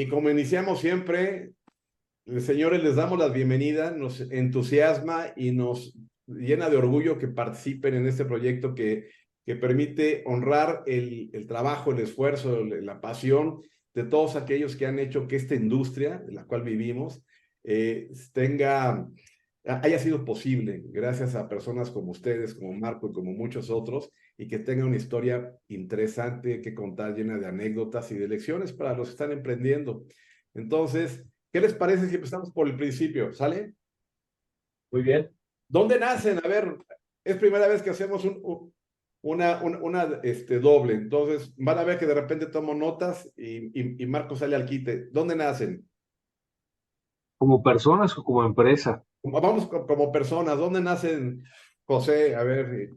como iniciamos siempre, señores, les damos la bienvenida, nos entusiasma y nos llena de orgullo que participen en este proyecto que permite honrar el trabajo, el esfuerzo, la pasión de todos aquellos que han hecho que esta industria en la cual vivimos haya sido posible gracias a personas como ustedes, como Marco y como muchos otros, y que tenga una historia interesante que contar, llena de anécdotas y de lecciones para los que están emprendiendo. Entonces, ¿qué les parece si empezamos por el principio? ¿Sale? Muy bien. ¿Dónde nacen? A ver, es primera vez que hacemos una doble, entonces van a ver que de repente tomo notas y Marco sale al quite. ¿Dónde nacen? ¿Como personas o como empresa? Vamos como personas, ¿dónde nacen, José? A ver.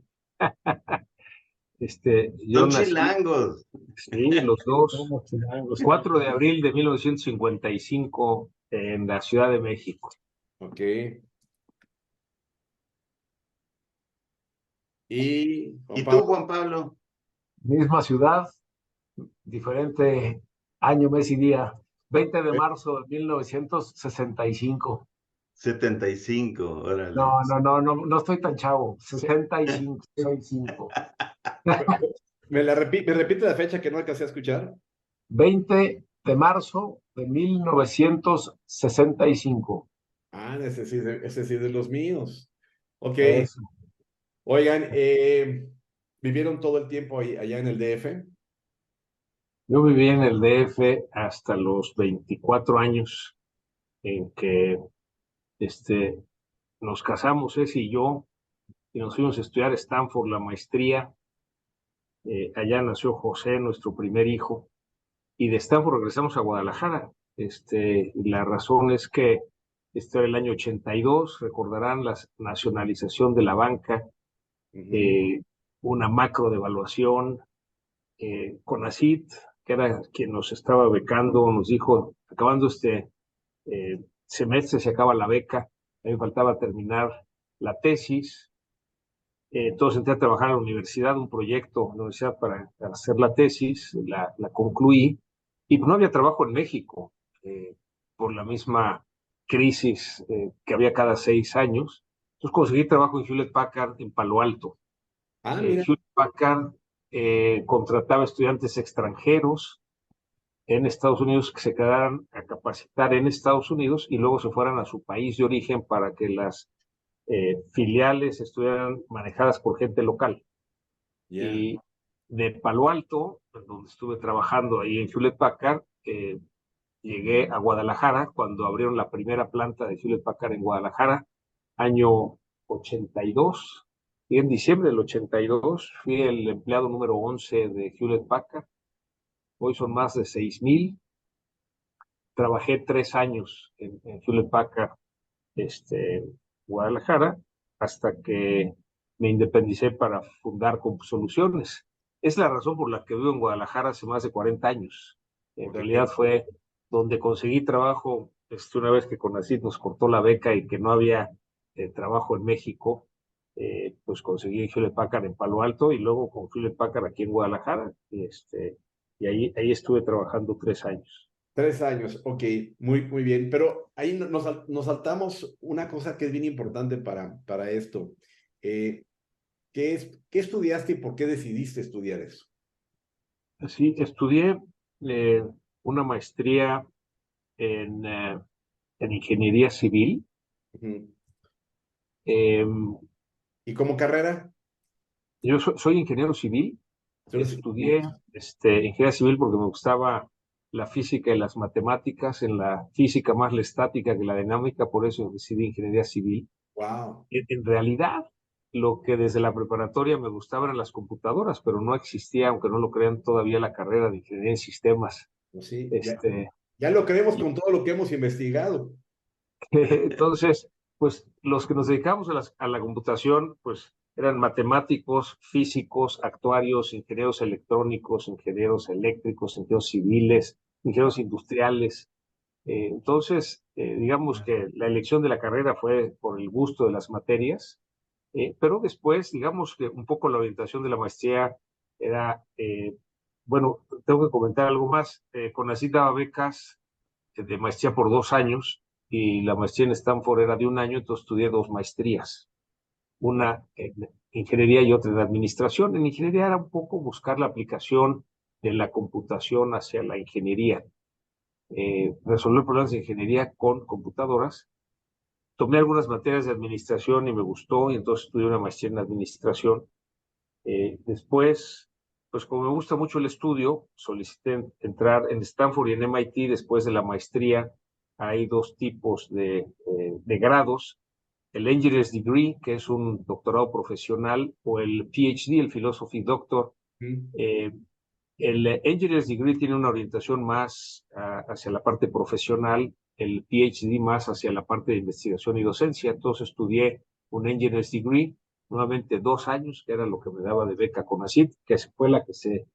Yo Son nací, chilangos. sí, los dos, Somos chilangos. 4 de abril de 1955 en la Ciudad de México. Ok. Y ¿Y tú, Juan Pablo? Misma ciudad, diferente año, mes y día. 20 de marzo de 1965. 75, órale. No estoy tan chavo. 65, soy 5. ¿Me repite la fecha que no alcancé a escuchar? 20 de marzo de 1965. Ah, ese sí, ese sí de los míos. Ok. Eso. Oigan, ¿vivieron todo el tiempo allá en el DF? Yo viví en el DF hasta los 24 años en que nos casamos, y yo, y nos fuimos a estudiar a Stanford la maestría. Allá nació José, nuestro primer hijo, y de Stanford regresamos a Guadalajara. Y la razón es que este era el año 82, recordarán la nacionalización de la banca, una macro devaluación. CONACYT, que era quien nos estaba becando, nos dijo, acabando semestre se acaba la beca, a mí me faltaba terminar la tesis. Entonces entré a trabajar en la universidad, un proyecto en la universidad para hacer la tesis, la concluí, y no había trabajo en México por la misma crisis que había cada 6 años. Entonces conseguí trabajo en Hewlett Packard en Palo Alto. Ah, mira. Hewlett Packard contrataba estudiantes extranjeros en Estados Unidos que se quedaran a capacitar en Estados Unidos y luego se fueran a su país de origen para que las filiales estuvieran manejadas por gente local. Yeah. Y de Palo Alto, donde estuve trabajando ahí en Hewlett Packard, llegué a Guadalajara cuando abrieron la primera planta de Hewlett Packard en Guadalajara, año 82. Y en diciembre del 82 fui el empleado número 11 de Hewlett Packard. Hoy son más de 6,000. Trabajé 3 años en Hewlett Packard, Guadalajara, hasta que me independicé para fundar Soluciones. Es la razón por la que vivo en Guadalajara hace más de 40 años. En realidad fue donde conseguí trabajo, una vez que CONACYT nos cortó la beca y que no había trabajo en México, pues conseguí Hewlett Packard en Palo Alto y luego con Hewlett Packard aquí en Guadalajara. Y ahí estuve trabajando 3 años. 3 años, ok, muy bien. Pero ahí nos saltamos una cosa que es bien importante para esto. ¿Qué estudiaste y por qué decidiste estudiar eso? Sí, estudié una maestría en ingeniería civil. Eh, ¿Y como carrera? yo soy ingeniero civil. Estudié ingeniería civil porque me gustaba la física y las matemáticas, en la física más la estática que la dinámica, por eso decidí ingeniería civil. Wow. En realidad, lo que desde la preparatoria me gustaba eran las computadoras, pero no existía, aunque no lo crean todavía, la carrera de ingeniería en sistemas. Pues sí, ya lo creemos con todo lo que hemos investigado. Entonces, pues los que nos dedicamos a la computación, pues eran matemáticos, físicos, actuarios, ingenieros electrónicos, ingenieros eléctricos, ingenieros civiles, ingenieros industriales. Entonces, digamos que la elección de la carrera fue por el gusto de las materias, pero después, digamos que un poco la orientación de la maestría era, bueno, tengo que comentar algo más. CONACYT daba becas de maestría por 2 años y la maestría en Stanford era de 1 año, entonces estudié 2 maestrías, una en ingeniería y otra en administración. En ingeniería era un poco buscar la aplicación de la computación hacia la ingeniería, resolver problemas de ingeniería con computadoras. Tomé algunas materias de administración y me gustó, y entonces estudié una maestría en administración. Después, pues como me gusta mucho el estudio, solicité entrar en Stanford y en MIT después de la maestría. Hay 2 tipos de grados: el Engineer's Degree, que es un doctorado profesional, o el PhD, el Philosophy Doctor. Eh, el Engineer's Degree tiene una orientación más hacia la parte profesional, el PhD más hacia la parte de investigación y docencia. Entonces estudié un Engineer's Degree, nuevamente 2 años, que era lo que me daba de beca CONACYT, que fue la que se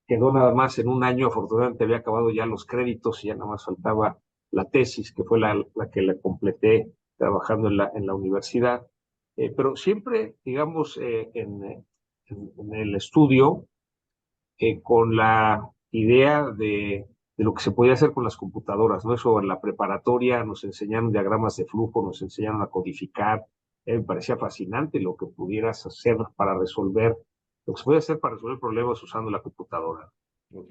quedó nada más en 1 año. Afortunadamente había acabado ya los créditos y ya nada más faltaba la tesis, que fue la que la completé trabajando en la universidad. Pero siempre, digamos, en el estudio, con la idea de lo que se podía hacer con las computadoras, ¿no? Eso en la preparatoria nos enseñaron diagramas de flujo, nos enseñaron a codificar. Me parecía fascinante lo que pudieras hacer para resolver, lo que se puede hacer para resolver problemas usando la computadora. Ok.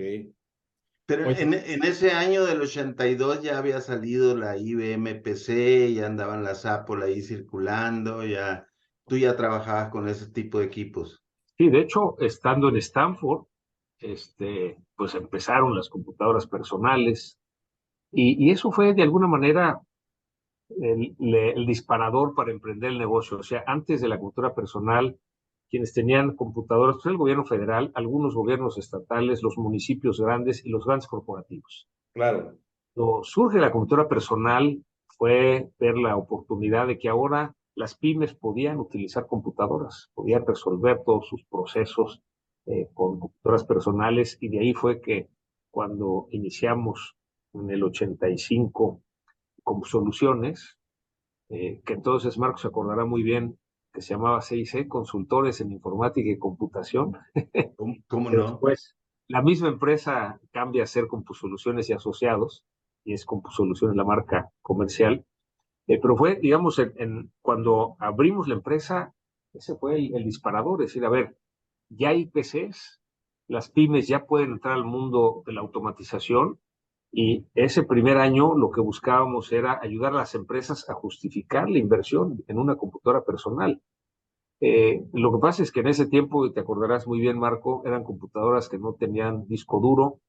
Pero Oye, en ese año del 82 ya había salido la IBM PC, ya andaban las Apple ahí circulando, ya tú ya trabajabas con ese tipo de equipos. Sí, de hecho, estando en Stanford, pues empezaron las computadoras personales, y eso fue de alguna manera el disparador para emprender el negocio. O sea, antes de la computadora personal, quienes tenían computadoras, pues el gobierno federal, algunos gobiernos estatales, los municipios grandes y los grandes corporativos. claro. Cuando surge la computadora personal, fue ver la oportunidad de que ahora las pymes podían utilizar computadoras, podían resolver todos sus procesos con computadoras personales, y de ahí fue que cuando iniciamos en el 85 con soluciones, que entonces Marcos se acordará muy bien, que se llamaba CIC, Consultores en Informática y Computación, ¿Cómo que no? después la misma empresa cambia a ser CompuSoluciones y Asociados, y es CompuSoluciones la marca comercial. Pero fue, digamos, cuando abrimos la empresa, ese fue el disparador: es decir, a ver, ya hay PCs, las pymes ya pueden entrar al mundo de la automatización, y ese primer año lo que buscábamos era ayudar a las empresas a justificar la inversión en una computadora personal. Lo que pasa es que en ese tiempo, y te acordarás muy bien, Marco, eran computadoras que no tenían disco duro,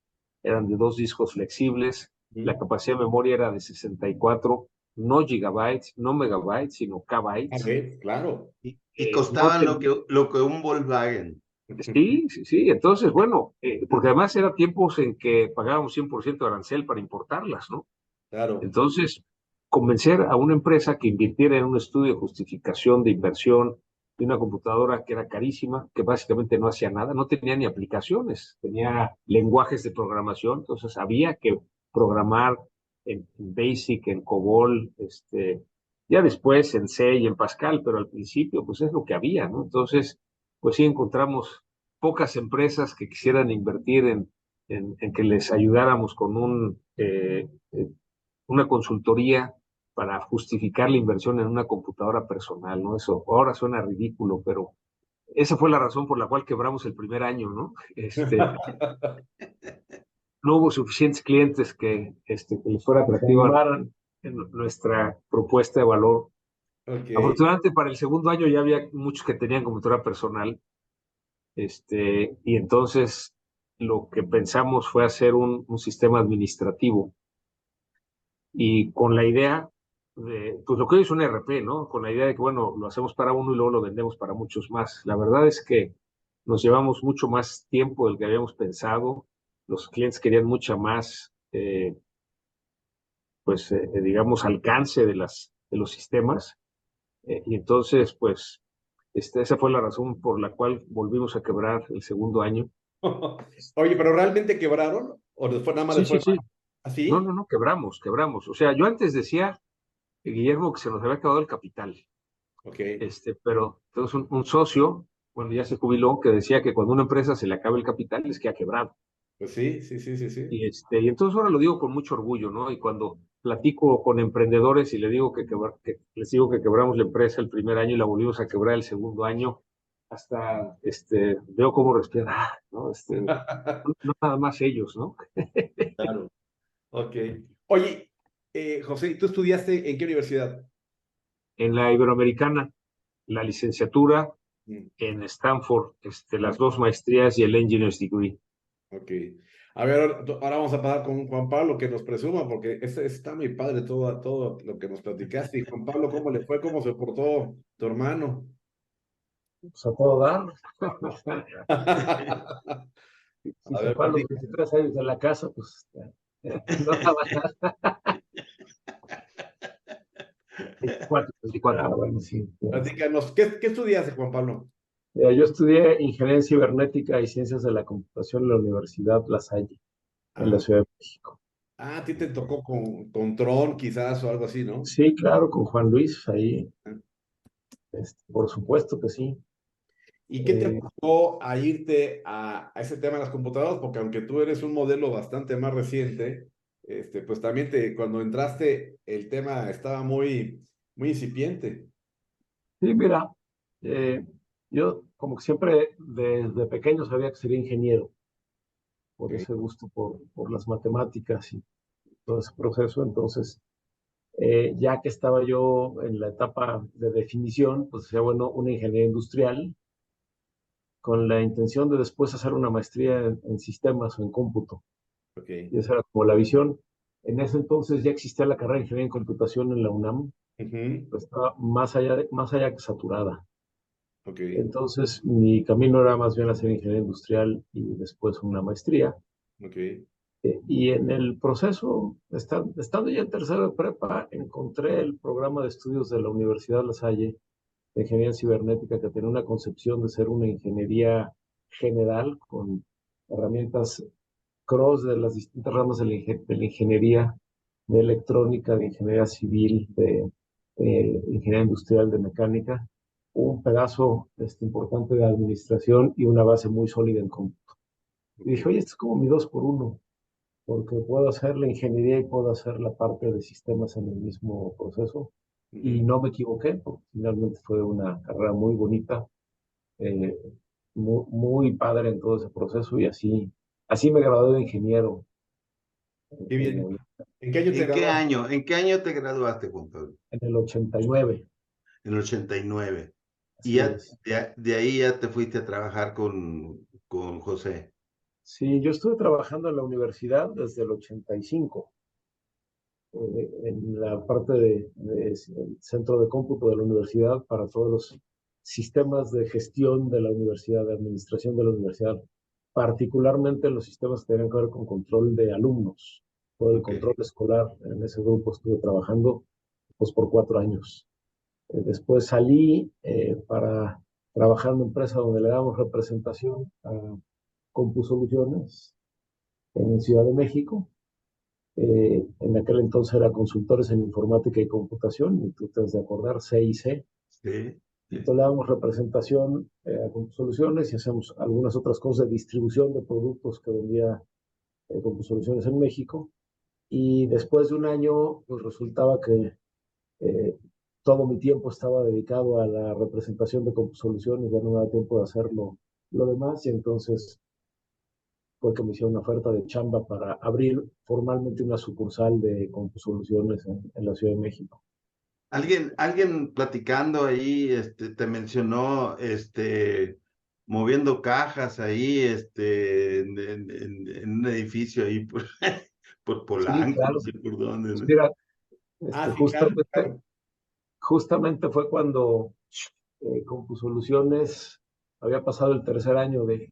eran de 2 discos flexibles, la capacidad de memoria era de 64, no gigabytes, no megabytes, sino A kbytes. ver, claro. Y No costaban ten- lo que un Volkswagen. Sí, sí, sí. Entonces, bueno, porque además eran tiempos en que pagábamos 100% de arancel para importarlas, ¿no? Claro. Entonces, convencer a una empresa que invirtiera en un estudio de justificación de inversión de una computadora que era carísima, que básicamente no hacía nada, no tenía ni aplicaciones, tenía lenguajes de programación. Entonces había que programar en Basic, en COBOL, ya después en C y en Pascal, pero al principio pues es lo que había, ¿no? Entonces, pues sí encontramos pocas empresas que quisieran invertir en que les ayudáramos con una consultoría para justificar la inversión en una computadora personal, ¿no? Eso ahora suena ridículo, pero esa fue la razón por la cual quebramos el primer año, ¿no? No hubo suficientes clientes que les fuera atractiva en nuestra propuesta de valor. Ok. Afortunadamente, para el segundo año ya había muchos que tenían computadora personal, y entonces lo que pensamos fue hacer un sistema administrativo, y con la idea pues lo que hoy es un ERP, ¿no? Con la idea de que, bueno, lo hacemos para uno y luego lo vendemos para muchos más. La verdad es que nos llevamos mucho más tiempo del que habíamos pensado. Los clientes querían mucha más, pues, digamos, alcance de los sistemas. Y entonces, pues, esa fue la razón por la cual volvimos a quebrar el segundo año. Oye, pero ¿realmente quebraron? ¿O les fue, nada más Sí, les fue sí, mal? sí. No, ¿Así? no, no, quebramos. O sea, yo antes decía, Guillermo, que se nos había acabado el capital. Ok. Pero tenemos un socio, bueno, ya se jubiló, que decía que cuando una empresa se le acaba el capital es que ha quebrado. Pues sí, sí, sí, sí, sí. Y entonces ahora lo digo con mucho orgullo, ¿no? Y cuando platico con emprendedores y les digo que quebramos la empresa el primer año y la volvimos a quebrar el segundo año, hasta veo cómo respiran, ¿no? No nada más ellos, ¿no? Claro. Ok. Oye, José, ¿tú estudiaste en qué universidad? En la Iberoamericana, la licenciatura Mm, en Stanford, las dos maestrías y el Engineer's Degree. ok. A ver, ahora vamos a pasar con Juan Pablo que nos presuma, porque está muy padre todo lo que nos platicaste. Y Juan Pablo, ¿cómo le fue? ¿Cómo se portó tu hermano? Pues a todo dar. Si A se ver, fue a los platica- 23 años de la casa, pues no estaba nada. 24, 24. Bueno, sí. platícanos, ¿qué estudiaste, Juan Pablo? Yo estudié Ingeniería Cibernética y Ciencias de la Computación en la Universidad La Salle, en la Ah, Ciudad de México. a ti te tocó con Tron, quizás, o algo así, ¿no? Sí, claro, con Juan Luis ahí, Ah. por supuesto que sí. ¿Y qué te Eh, empujó a irte a ese tema de las computadoras? Porque aunque tú eres un modelo bastante más reciente, pues también cuando entraste el tema estaba muy incipiente. sí, mira, eh, yo como que siempre desde pequeño sabía que sería ingeniero, por Ok. ese gusto por las matemáticas y todo ese proceso. Entonces, ya que estaba yo en la etapa de definición, pues decía, bueno, una ingeniería industrial con la intención de después hacer una maestría en sistemas o en cómputo. Ok. Y esa era como la visión. En ese entonces ya existía la carrera de ingeniería en computación en la UNAM, Ujú. pues estaba más allá que saturada. Ok. Entonces mi camino era más bien hacer ingeniería industrial y después una maestría. Ok. Y en el proceso, estando ya en tercero de prepa, encontré el programa de estudios de la Universidad La Salle de Ingeniería Cibernética, que tenía una concepción de ser una ingeniería general con herramientas cross de las distintas ramas de la ingeniería, de electrónica, de ingeniería civil, de ingeniería industrial, de mecánica, un pedazo importante de administración y una base muy sólida en cómputo. Y Ok. dije, oye, esto es como mi dos por uno, porque puedo hacer la ingeniería y puedo hacer la parte de sistemas en el mismo proceso. Y Ujú. no me equivoqué, porque finalmente fue una carrera muy bonita, eh, muy padre en todo ese proceso y así me gradué de ingeniero Qué en, bien. ¿En qué año te graduaste? En qué año te graduaste, Juan Pablo? en el 89, En el 89. Y así ya es. de ahí ya te fuiste a trabajar con José. Sí, yo estuve trabajando en la universidad desde el 85, en la parte del centro de cómputo de la universidad para todos los sistemas de gestión de la universidad, de administración de la universidad, particularmente los sistemas que tenían que ver con control de alumnos, todo el Ok. control escolar. En ese grupo estuve trabajando pues por 4 años. Después salí para trabajar en una empresa donde le damos representación a CompuSoluciones en Ciudad de México. En aquel entonces era consultores en informática y computación, y tú te has de acordar, CIC. Sí, Y sí. entonces le damos representación a CompuSoluciones y hacemos algunas otras cosas de distribución de productos que vendía CompuSoluciones en México. Y después de un año, pues resultaba que eh, todo mi tiempo estaba dedicado a la representación de CompuSoluciones, ya no me da tiempo de hacerlo lo demás, y entonces fue que me hicieron una oferta de chamba para abrir formalmente una sucursal de CompuSoluciones en la Ciudad de México. Alguien platicando ahí, te mencionó, moviendo cajas ahí, en un edificio ahí por Sí, Polanco, no claro. sé por dónde, Pues ¿no? mira, Ah, sí, claro, justamente, claro. justamente fue cuando CompuSoluciones había pasado el tercer año de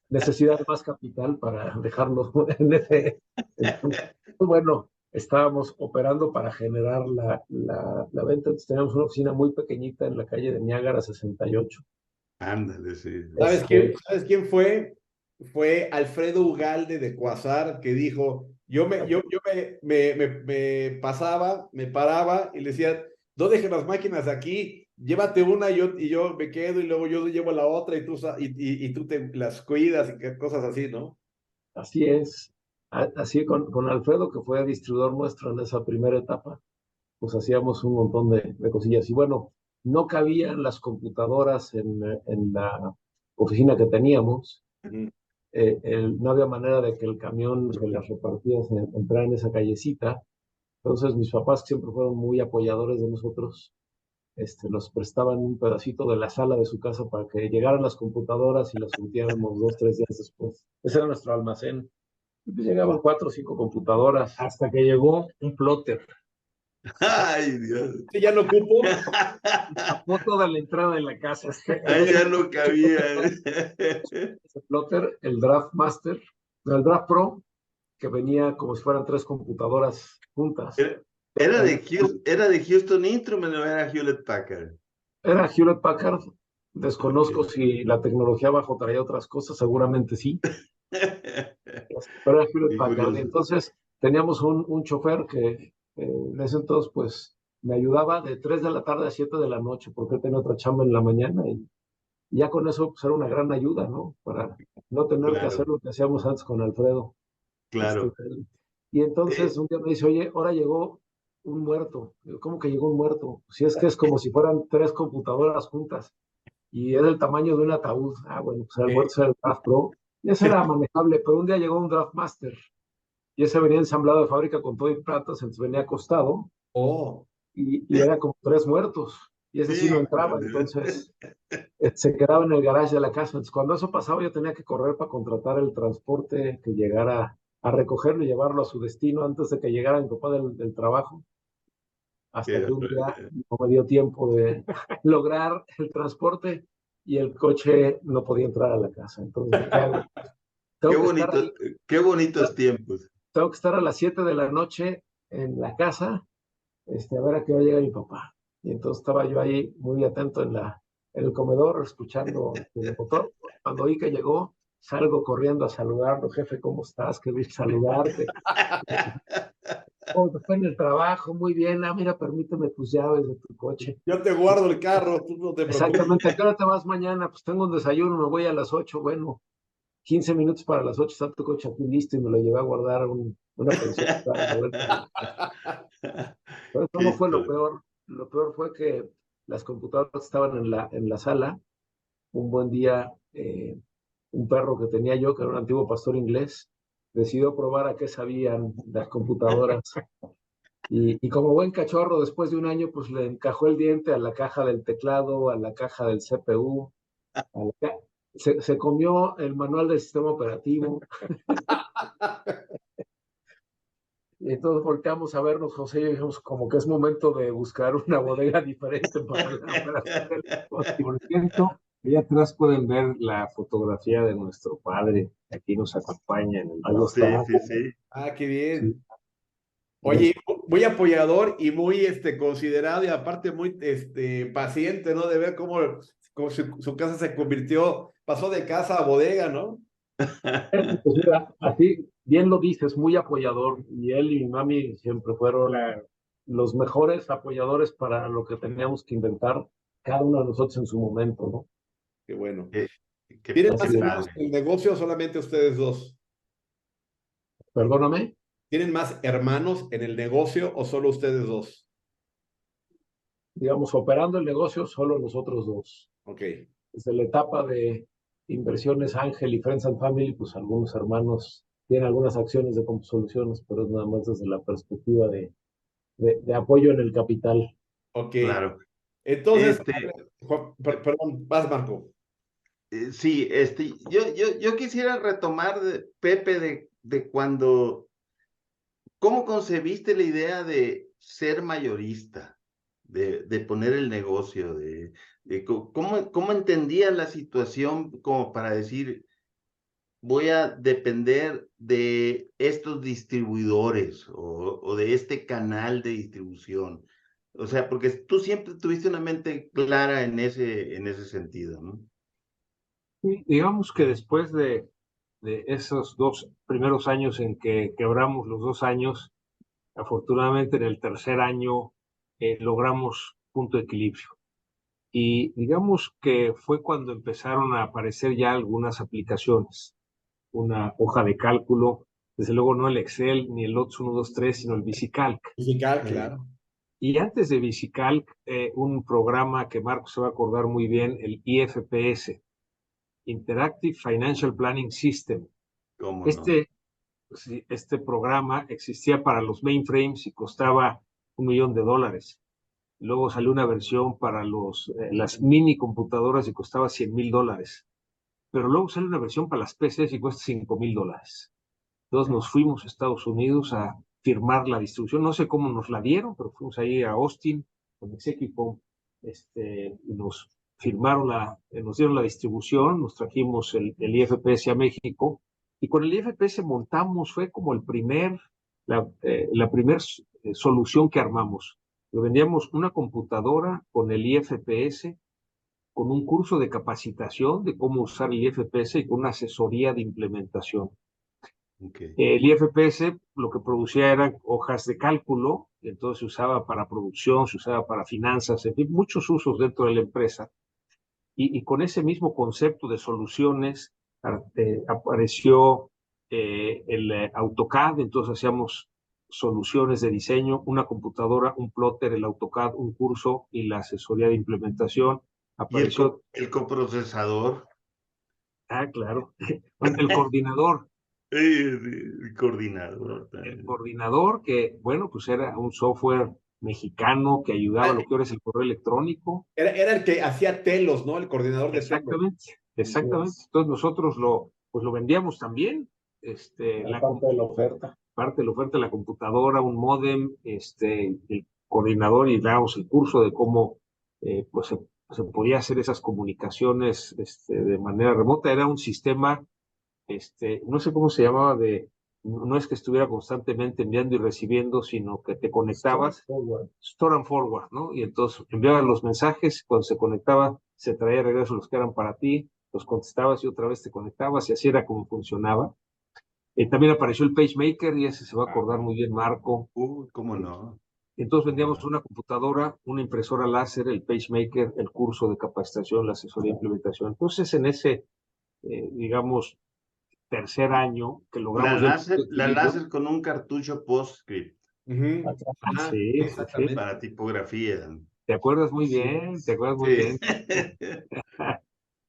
necesidad de más capital para dejarlo en ese. Entonces, bueno, estábamos operando para generar la venta. Entonces, teníamos una oficina muy pequeñita en la calle de Niágara 68. Ándale, sí. Este, ¿Sabes quién fue? Fue Alfredo Ugalde de Cuasar que dijo, yo me pasaba, me paraba y le decía, no dejes las máquinas aquí, llévate una y yo me quedo y luego yo llevo la otra y tú te las cuidas y cosas así, ¿no? Así es. Así con Alfredo, que fue distribuidor nuestro en esa primera etapa, pues hacíamos un montón de cosillas. Y bueno, no cabían las computadoras en la oficina que teníamos. Ujú. No había manera de que el camión que las repartía entrara en esa callecita. Entonces mis papás, que siempre fueron muy apoyadores de nosotros, nos prestaban un pedacito de la sala de su casa para que llegaran las computadoras y las surtiéramos 2, 3 días después. Ese era nuestro almacén. Y pues llegaban 4 o 5 computadoras hasta que llegó un plotter. Ay, Dios. Sí, ya no ocupo. Tapó toda la entrada de la casa. Ay, ya no cabía. Ese plotter, el Draft Master, no, el Draft Pro, que venía como si fueran 3 computadoras juntas. Era de Houston Instrument o era Hewlett Packard. Era Hewlett Packard. Desconozco Ok. si la tecnología abajo traía otras cosas, seguramente sí, pero era Hewlett Qué Packard. curioso. Entonces teníamos un chofer que en ese entonces pues me ayudaba de 3 de la tarde a 7 de la noche, porque él tenía otra chamba en la mañana y ya con eso pues, era una gran ayuda, ¿no? Para no tener que hacer Claro, lo que hacíamos antes con Alfredo. Este, claro. y entonces Eh, un día me dice, oye, ahora llegó un muerto. Digo, ¿cómo que llegó un muerto? Si es que es como si fueran 3 computadoras juntas y es del tamaño de un ataúd. Ah, bueno, pues el muerto era el Draft Pro. Y ese era manejable, pero un día llegó un Draft Master y ese venía ensamblado de fábrica con todo y platos, entonces venía acostado Oh, y era como 3 muertos. Y ese sí no entraba, híjole. entonces se quedaba en el garage de la casa. Entonces, cuando eso pasaba, yo tenía que correr para contratar el transporte que llegara a recogerlo y llevarlo a su destino antes de que llegara mi papá del trabajo. Hasta Qué que un día horror. no me dio tiempo de lograr el transporte y el coche no podía entrar a la casa. Entonces, ¿qué hago? Qué Tengo que estar bonito, ahí, qué bonitos tiempos. tengo que estar a las 7 de la noche en la casa, a ver a qué hora llega mi papá. Y entonces estaba yo ahí muy atento en el comedor, escuchando el motor. Cuando oí que llegó, salgo corriendo a saludarlo. Jefe, ¿cómo estás? Qué bien saludarte. ¿Cómo te fue en el trabajo? Muy bien. Ah, mira, permíteme tus llaves de tu coche. yo te guardo el carro, tú no te preocupes. Exactamente. ¿A qué hora te vas mañana? Pues tengo un desayuno, me voy a las 8. Bueno, 15 minutos para las 8 está tu coche aquí listo y me lo llevé a guardar a una pensión que estaba a la vuelta de la casa. Pero eso Qué no fue lo historia. peor. Lo peor fue que las computadoras estaban en la sala. Un buen día, un perro que tenía yo, que era un antiguo pastor inglés, decidió probar a qué sabían las computadoras. Y como buen cachorro, después de un año, pues le encajó el diente a la caja del teclado, a la caja del CPU, se comió el manual del sistema operativo. Y entonces volteamos a vernos, José y yo, dijimos como que es momento de buscar una bodega diferente para la operación del descubrimiento. Y atrás pueden ver la fotografía de nuestro padre, que aquí nos acompaña en el Ahí Sí, está. sí, sí. Ah, qué Sí. bien. Y es Oye, muy apoyador y muy considerado y aparte muy paciente, ¿no? De ver cómo su casa se convirtió, pasó de casa a bodega, ¿no? Pues mira, así bien lo dices, muy apoyador. Y él y mi mami siempre fueron los mejores apoyadores para lo que teníamos que inventar, cada uno de nosotros en su momento, ¿no? Qué bueno. Qué, qué, ¿Tienen qué más Así es. hermanos padre. en el negocio o solamente ustedes dos? Perdóname, ¿Tienen más hermanos en el negocio o solo ustedes dos? digamos, operando el negocio solo nosotros dos. Ok. Desde la etapa de inversiones Ángel y Friends and Family, pues algunos hermanos tienen algunas acciones de Soluciones, pero es nada más desde la perspectiva de apoyo en el capital. Ok. Claro. Entonces, a Este, ver, perdón, vas, Marco. sí, yo quisiera retomar, Pepe, de cuando, ¿cómo concebiste la idea de ser mayorista, de poner el negocio, cómo entendías la situación como para decir, voy a depender de estos distribuidores o de este canal de distribución? O sea, porque tú siempre tuviste una mente clara en ese sentido, ¿no? Y digamos que después de esos 2 primeros años en que quebramos los 2 años, afortunadamente en el tercer año logramos punto de equilibrio. Y digamos que fue cuando empezaron a aparecer ya algunas aplicaciones, una hoja de cálculo, desde luego no el Excel ni el Lotus 1, 2, 3, sino el VisiCalc. Musical, claro. Y antes de VisiCalc, un programa que Marco se va a acordar muy bien, el IFPS, Interactive Financial Planning System. ¿Cómo no? Este programa existía para los mainframes y costaba $1,000,000. Luego salió una versión para las mini computadoras y costaba $100,000. Pero luego sale una versión para las PCs y cuesta $5,000. Entonces nos fuimos a Estados Unidos a firmar la distribución. No sé cómo nos la dieron, pero fuimos ahí a Austin con Executive, y nos firmaron nos dieron la distribución, nos trajimos el IFPS a México y con el IFPS montamos, fue como la primer solución que armamos. Le vendíamos una computadora con el IFPS, con un curso de capacitación de cómo usar el IFPS y con una asesoría de implementación. Okay. El IFPS lo que producía eran hojas de cálculo, y entonces se usaba para producción, se usaba para finanzas, en fin, muchos usos dentro de la empresa. Y con ese mismo concepto de soluciones apareció el AutoCAD, entonces hacíamos soluciones de diseño, una computadora, un plotter, el AutoCAD, un curso y la asesoría de implementación. ¿Y Apareció, el coprocesador? claro, bueno, el coordinador. El coordinador El también. coordinador, que, bueno, pues era un software mexicano que ayudaba a lo que ahora es el correo electrónico. Era el que hacía Telos, ¿no? El coordinador de Telos. Exactamente, exactamente. Entonces nosotros lo vendíamos también. La parte de la oferta. Parte de la oferta, la computadora, un módem, el coordinador y dábamos el curso de cómo pues se podía hacer esas comunicaciones de manera remota. Era un sistema, no sé cómo se llamaba, no es que estuviera constantemente enviando y recibiendo, sino que te conectabas, store and forward, ¿no? Y entonces enviabas los mensajes, cuando se conectaba, se traía de regreso los que eran para ti, los contestabas y otra vez te conectabas, y así era como funcionaba. También apareció el PageMaker, y ese se va a acordar muy bien Marco. ¿Cómo no? Entonces vendíamos una computadora, una impresora láser, el PageMaker, el curso de capacitación, la asesoría de implementación. Entonces en ese, digamos, tercer año que logramos La láser con un cartucho PostScript. Sí, exactamente. Para tipografía. Te acuerdas muy bien, te acuerdas muy bien.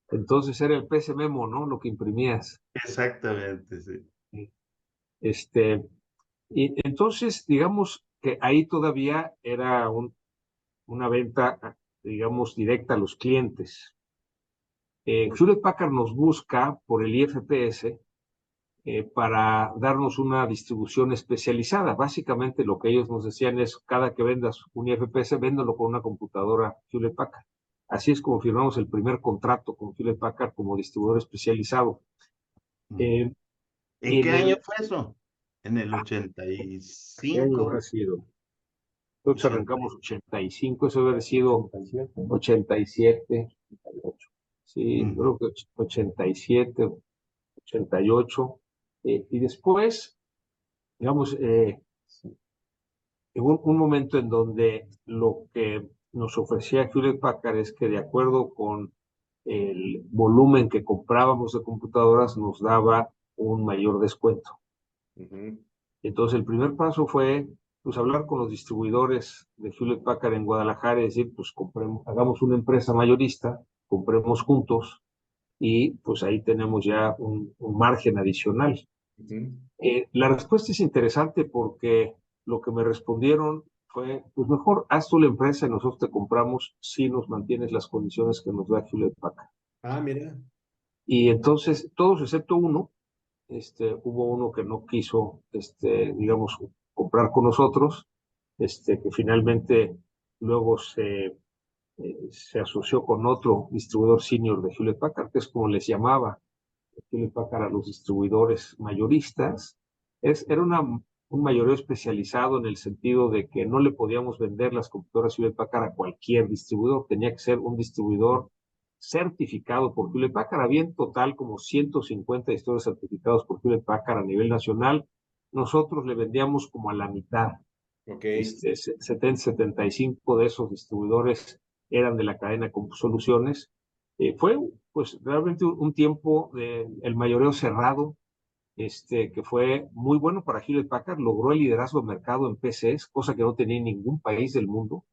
Entonces era el PC Memo, ¿no? Lo que imprimías. Exactamente, sí. Y entonces, digamos que ahí todavía era una venta, digamos, directa a los clientes. Hewlett Packard nos busca por el IFPS para darnos una distribución especializada. Básicamente lo que ellos nos decían es, cada que vendas un IFPS, véndalo con una computadora Hewlett Packard. Así es como firmamos el primer contrato con Hewlett Packard como distribuidor especializado. ¿En qué año fue eso? En el 85. ¿Qué ha sido? Nosotros arrancamos 85, eso debe haber sido 87, 88. Sí, creo que 87, 88. Y después, digamos, en un momento en donde lo que nos ofrecía Hewlett Packard es que de acuerdo con el volumen que comprábamos de computadoras nos daba un mayor descuento. Entonces el primer paso fue pues hablar con los distribuidores de Hewlett Packard en Guadalajara y decir, pues hagamos una empresa mayorista, compremos juntos y pues ahí tenemos ya un margen adicional. La respuesta es interesante porque lo que me respondieron fue, pues mejor haz tú la empresa y nosotros te compramos si nos mantienes las condiciones que nos da Hewlett Packard. Mira. Y entonces, todos excepto uno, hubo uno que no quiso, digamos, comprar con nosotros, que finalmente luego se asoció con otro distribuidor senior de Hewlett Packard, que es como les llamaba Hewlett Packard a los distribuidores mayoristas. Era un mayoreo especializado en el sentido de que no le podíamos vender las computadoras Hewlett Packard a cualquier distribuidor, tenía que ser un distribuidor certificado por Hewlett Packard. Había en total como 150 distribuidores certificados por Hewlett Packard a nivel nacional. Nosotros le vendíamos como a la mitad Ok. 70, 75 de esos distribuidores eran de la cadena Soluciones. Fue pues realmente un tiempo de el mayoreo cerrado, que fue muy bueno para Hewlett Packard. Logró el liderazgo de mercado en PCs, cosa que no tenía en ningún país del mundo.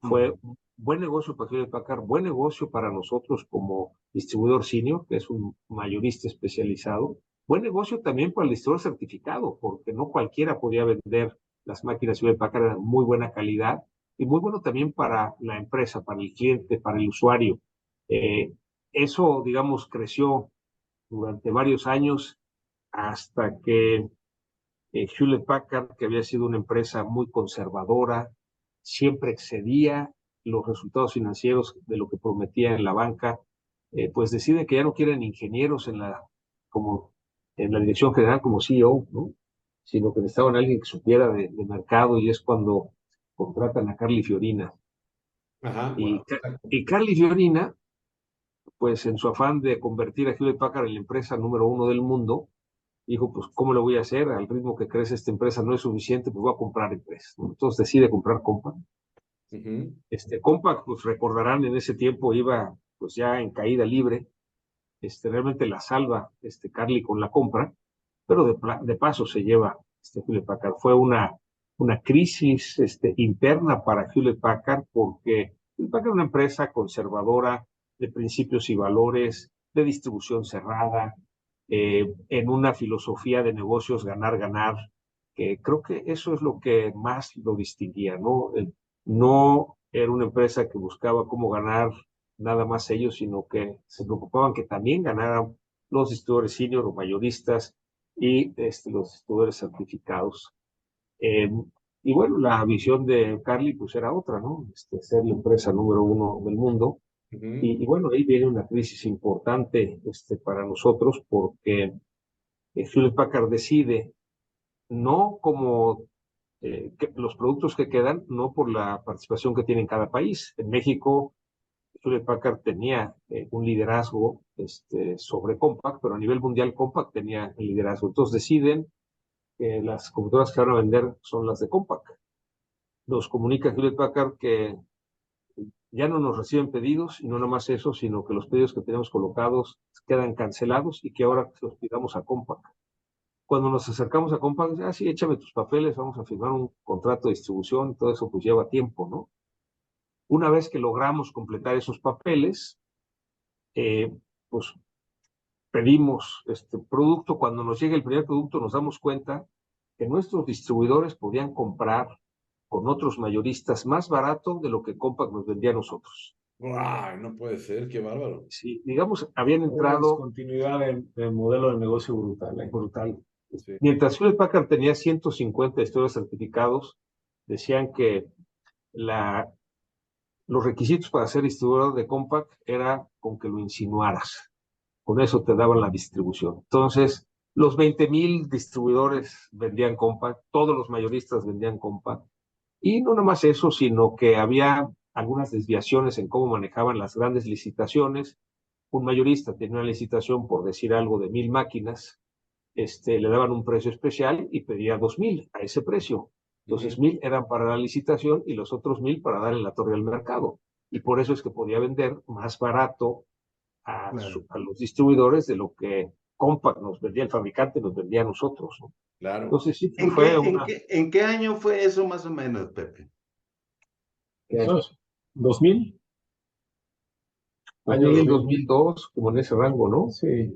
Fue un buen negocio para Hewlett Packard, buen negocio para nosotros como distribuidor senior, que es un mayorista especializado. Buen negocio también para el distribuidor certificado, porque no cualquiera podía vender las máquinas Hewlett Packard de muy buena calidad, y muy bueno también para la empresa, para el cliente, para el usuario. Eh, Eso, digamos, creció durante varios años hasta que Hewlett Packard, que había sido una empresa muy conservadora, siempre excedía los resultados financieros de lo que prometía en la banca, pues decide que ya no quieren ingenieros como, en la dirección general como CEO, ¿no? Sino que necesitaban a alguien que supiera de mercado, y es cuando contratan a Carly Fiorina. Ajá, Y, wow. y Carly Fiorina, pues en su afán de convertir a Hewlett Packard en la empresa número 1 del mundo, dijo, pues, ¿cómo lo voy a hacer? Al ritmo que crece esta empresa no es suficiente, pues voy a comprar empresas, ¿no? Entonces decide comprar Compaq. Compaq, pues recordarán, en ese tiempo iba pues ya en caída libre. Realmente la salva Carly con la compra, pero de paso se lleva Hewlett Packard. Fue una crisis interna para Hewlett Packard, porque Hewlett Packard es una empresa conservadora de principios y valores, de distribución cerrada, en una filosofía de negocios ganar, ganar, que creo que eso es lo que más lo distinguía, ¿no? No era una empresa que buscaba cómo ganar nada más ellos, sino que se preocupaban que también ganaran los distribuidores senior o mayoristas y los distribuidores certificados. Eh, y bueno, la visión de Carly pues era otra, ¿no? Ser la empresa número 1 del mundo. Y bueno, ahí viene una crisis importante para nosotros, porque Hewlett Packard decide, no como los productos que quedan, no por la participación que tiene en cada país. En México, Hewlett Packard tenía un liderazgo sobre Compaq, pero a nivel mundial Compaq tenía el liderazgo. Entonces deciden que las computadoras que van a vender son las de Compaq. Nos comunica Hewlett Packard que ya no nos reciben pedidos, y no nomás eso, sino que los pedidos que tenemos colocados quedan cancelados y que ahora los pidamos a Compaq. Cuando nos acercamos a Compaq, sí, échame tus papeles, vamos a firmar un contrato de distribución, todo eso pues lleva tiempo, ¿no? Una vez que logramos completar esos papeles, pues pedimos este producto. Cuando nos llega el primer producto, nos damos cuenta que nuestros distribuidores podían comprar con otros mayoristas más barato de lo que Compaq nos vendía a nosotros. ¡Wow! No puede ser, qué bárbaro. Sí, digamos, habían Una entrado discontinuidad de modelo de negocio brutal, ¿eh? brutal. Sí. Mientras Hewlett Packard tenía 150 distribuidores certificados, decían que los requisitos para ser distribuidor de Compaq era con que lo insinuaras. Con eso te daban la distribución. Entonces, los 20,000 distribuidores vendían Compaq, todos los mayoristas vendían Compaq. Y no nomás eso, sino que había algunas desviaciones en cómo manejaban las grandes licitaciones. Un mayorista tenía una licitación, por decir algo, de 1,000 máquinas, le daban un precio especial y pedía 2,000 a ese precio. Entonces, 1,000 eran para la licitación y los otros 1,000 para dar en la torre al mercado. Y por eso es que podía vender más barato a los distribuidores de lo que Compaq nos vendía, el fabricante nos vendía a nosotros, ¿no? Claro. Entonces sí ¿En fue en qué año fue eso más o menos, Pepe? Eso es 2000. Año 2000, 2000. 2002, como en ese rango, ¿no? Sí,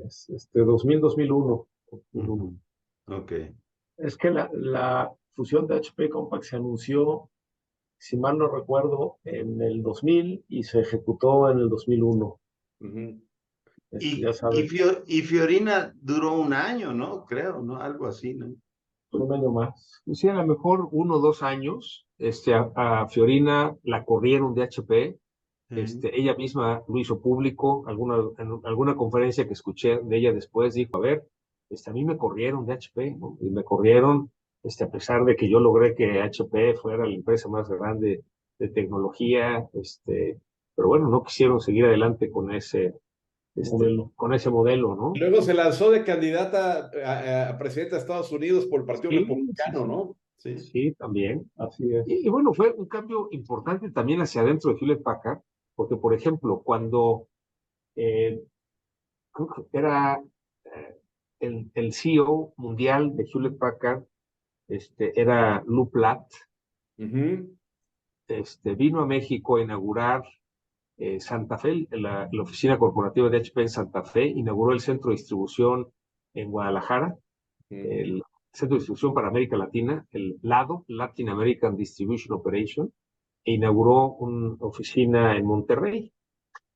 2000, 2001. Ok. Es que la fusión de HP Compaq se anunció, si mal no recuerdo, en el 2000 y se ejecutó en el 2001. Ya sabes, Y Fiorina duró un año, ¿no? Creo, ¿no? Algo así, ¿no? un año más. Sí, a lo mejor 1 o 2 años. A Fiorina la corrieron de HP. Ella misma lo hizo público. En alguna conferencia que escuché de ella después dijo, a ver, a mí me corrieron de HP, ¿no? Y me corrieron, a pesar de que yo logré que HP fuera la empresa más grande de tecnología, pero bueno, no quisieron seguir adelante con ese modelo, ¿no? Luego se lanzó de candidata a presidenta de Estados Unidos por el Partido Sí, Republicano, ¿no? Sí. Sí, también. Así es. Y bueno, fue un cambio importante también hacia adentro de Hewlett Packard, porque, por ejemplo, cuando eh, creo que era el CEO mundial de Hewlett Packard, era Lou Platt, Ujú. vino a México a inaugurar Santa Fe, la oficina corporativa de HP en Santa Fe, inauguró el centro de distribución en Guadalajara, Ujú. el centro de distribución para América Latina, el LADO, Latin American Distribution Operation, e inauguró una oficina en Monterrey.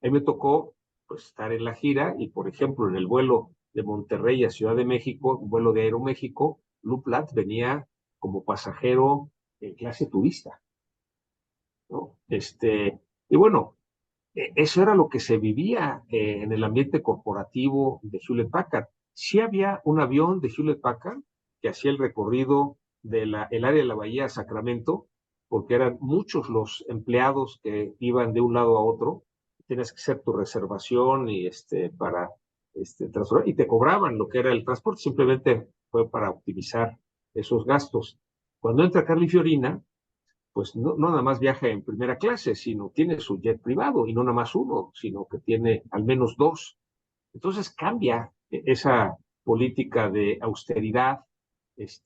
A mí me tocó pues, estar en la gira y, por ejemplo, en el vuelo de Monterrey a Ciudad de México, un vuelo de Aeroméxico, Lou Platt venía como pasajero en clase turista, ¿no? Y bueno, eso era lo que se vivía en el ambiente corporativo de Hewlett Packard. Sí había un avión de Hewlett Packard que hacía el recorrido del área de la Bahía a Sacramento, porque eran muchos los empleados que iban de un lado a otro. Tienes que hacer tu reservación y para transportar, y te cobraban lo que era el transporte, simplemente fue para optimizar esos gastos. Cuando entra Carly Fiorina, pues no nada más viaja en primera clase, sino tiene su jet privado, y no nada más uno, sino que tiene al menos dos. Entonces cambia esa política de austeridad,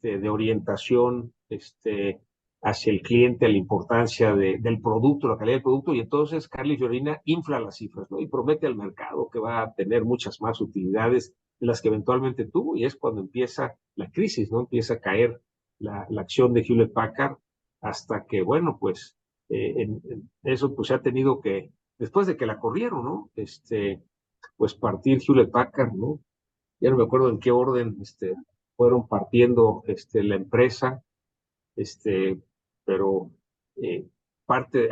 de orientación, hacia el cliente, a la importancia del producto, la calidad del producto, y entonces Carly Fiorina infla las cifras, ¿no? Y promete al mercado que va a tener muchas más utilidades de las que eventualmente tuvo, y es cuando empieza la crisis, ¿no? Empieza a caer la acción de Hewlett Packard, hasta que, bueno, pues eso pues se ha tenido que, después de que la corrieron, ¿no? Pues partir Hewlett Packard, ¿no? Ya no me acuerdo en qué orden, fueron partiendo, la empresa, pero eh,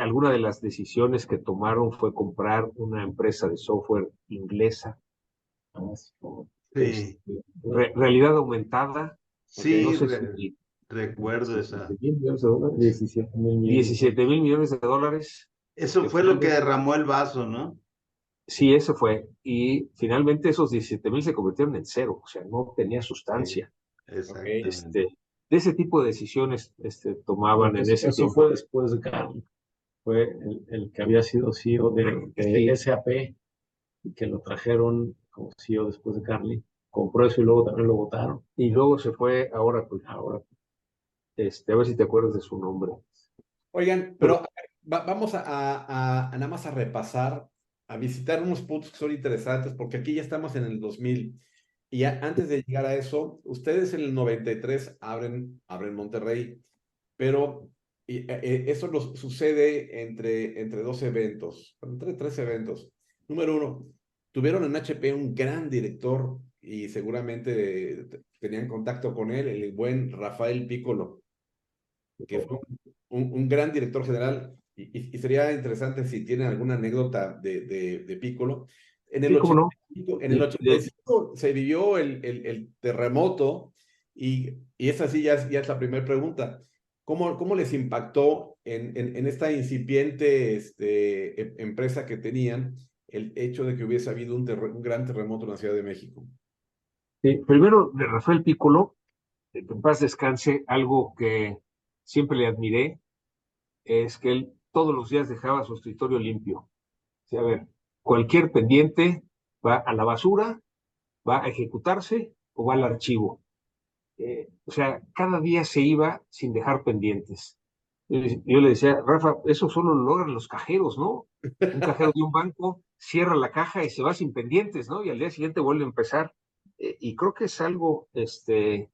alguna de las decisiones que tomaron fue comprar una empresa de software inglesa, Sí, realidad aumentada, no sí, sé si recuerdo esa. 17 mil millones de dólares, 17 mil millones de dólares, Eso que fue lo que finalmente, derramó el vaso, ¿no? sí, eso fue, y finalmente esos 17 mil se convirtieron en cero, o sea, no tenía Sí, sustancia. Ok. exactamente. De ese tipo de decisiones tomaban en ese Eso tiempo. fue después de Carly. Fue el que había sido CEO de Sí, SAP y que lo trajeron como CEO después de Carly. Compró eso y luego también lo votaron. y luego se fue a Oracle. A ver si te acuerdas de su nombre. Oigan, Pero pero a ver, vamos a nada más a repasar, a visitar unos puntos que son interesantes, porque aquí ya estamos en el 2000. Y antes de llegar a eso, ustedes en el 93 abren Monterrey, pero eso sucede entre dos eventos, entre tres eventos. Número uno, tuvieron en HP un gran director y seguramente tenían contacto con él, el buen Rafael Piccolo, que fue un gran director general, y sería interesante si tienen alguna anécdota de Piccolo. En el sí, cómo no. 85, en el De- de- 85 se vivió el terremoto, y esa sí ya es la primera pregunta. ¿Cómo les impactó en esta incipiente empresa que tenían el hecho de que hubiese habido un gran terremoto en la Ciudad de México? Primero, de Rafael Piccolo, que en paz descanse, algo que siempre le admiré es que él todos los días dejaba su escritorio limpio. O sea, a ver, cualquier pendiente va a la basura, va a ejecutarse o va al archivo. O sea, cada día se iba sin dejar pendientes. Yo le decía, Rafa, eso solo lo logran los cajeros, ¿no? Un cajero de un banco cierra la caja y se va sin pendientes, ¿no? Y al día siguiente vuelve a empezar. Y creo que es algo de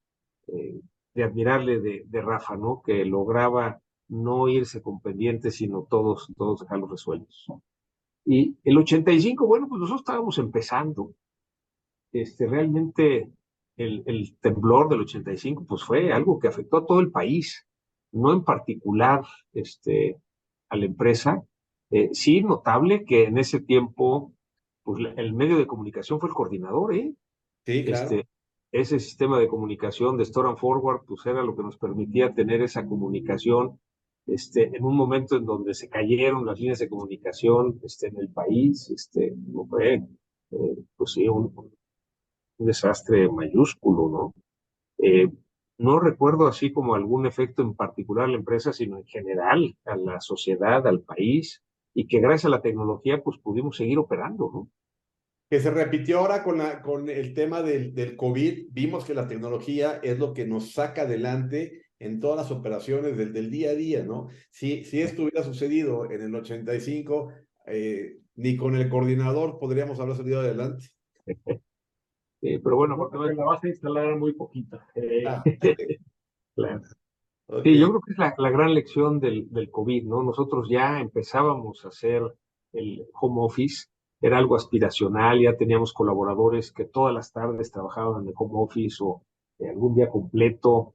admirarle de Rafa, ¿no? Que lograba no irse con pendientes, sino todos dejarlos resueltos. Y el 85, bueno, pues nosotros estábamos empezando. Realmente el temblor del 85 pues fue algo que afectó a todo el país, no en particular a la empresa. Sí, notable que en ese tiempo pues, el medio de comunicación fue el coordinador, ¿eh? Sí, claro. Ese sistema de comunicación de Store and Forward pues era lo que nos permitía tener esa comunicación en un momento en donde se cayeron las líneas de comunicación en el país. No fue, pues sí, un desastre mayúsculo, ¿no? Eh, no recuerdo así como algún efecto en particular a la empresa, sino en general a la sociedad, al país, y que gracias a la tecnología pues pudimos seguir operando, ¿no? Que se repitió ahora con el tema del COVID. Vimos que la tecnología es lo que nos saca adelante en todas las operaciones del día a día, ¿no? Si esto hubiera sucedido en el 85, ni con el coordinador podríamos haber salido adelante. Pero bueno, porque la base instalada era muy poquita. Claro. Sí, yo Ok. creo que es la gran lección del COVID, ¿no? Nosotros ya empezábamos a hacer el home office, era algo aspiracional, ya teníamos colaboradores que todas las tardes trabajaban en el home office o algún día completo,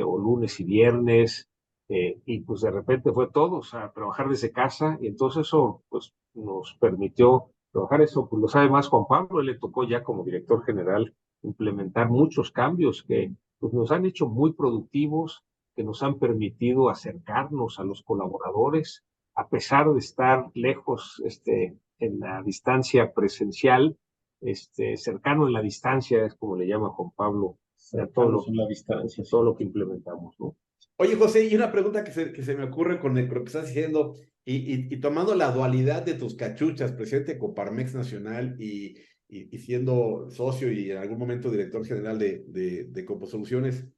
o lunes y viernes, y pues de repente fue todos a trabajar desde casa, y entonces eso pues nos permitió trabajar eso, pues lo sabe más Juan Pablo, él le tocó ya como director general implementar muchos cambios que pues, nos han hecho muy productivos, que nos han permitido acercarnos a los colaboradores, a pesar de estar lejos, en la distancia presencial, cercano en la distancia, es como le llama Juan Pablo, a En la distancia, todo lo que implementamos, ¿no? Oye, José, y una pregunta que se me ocurre con lo que estás diciendo, y tomando la dualidad de tus cachuchas, presidente de Coparmex Nacional y siendo socio y en algún momento director general de Composoluciones,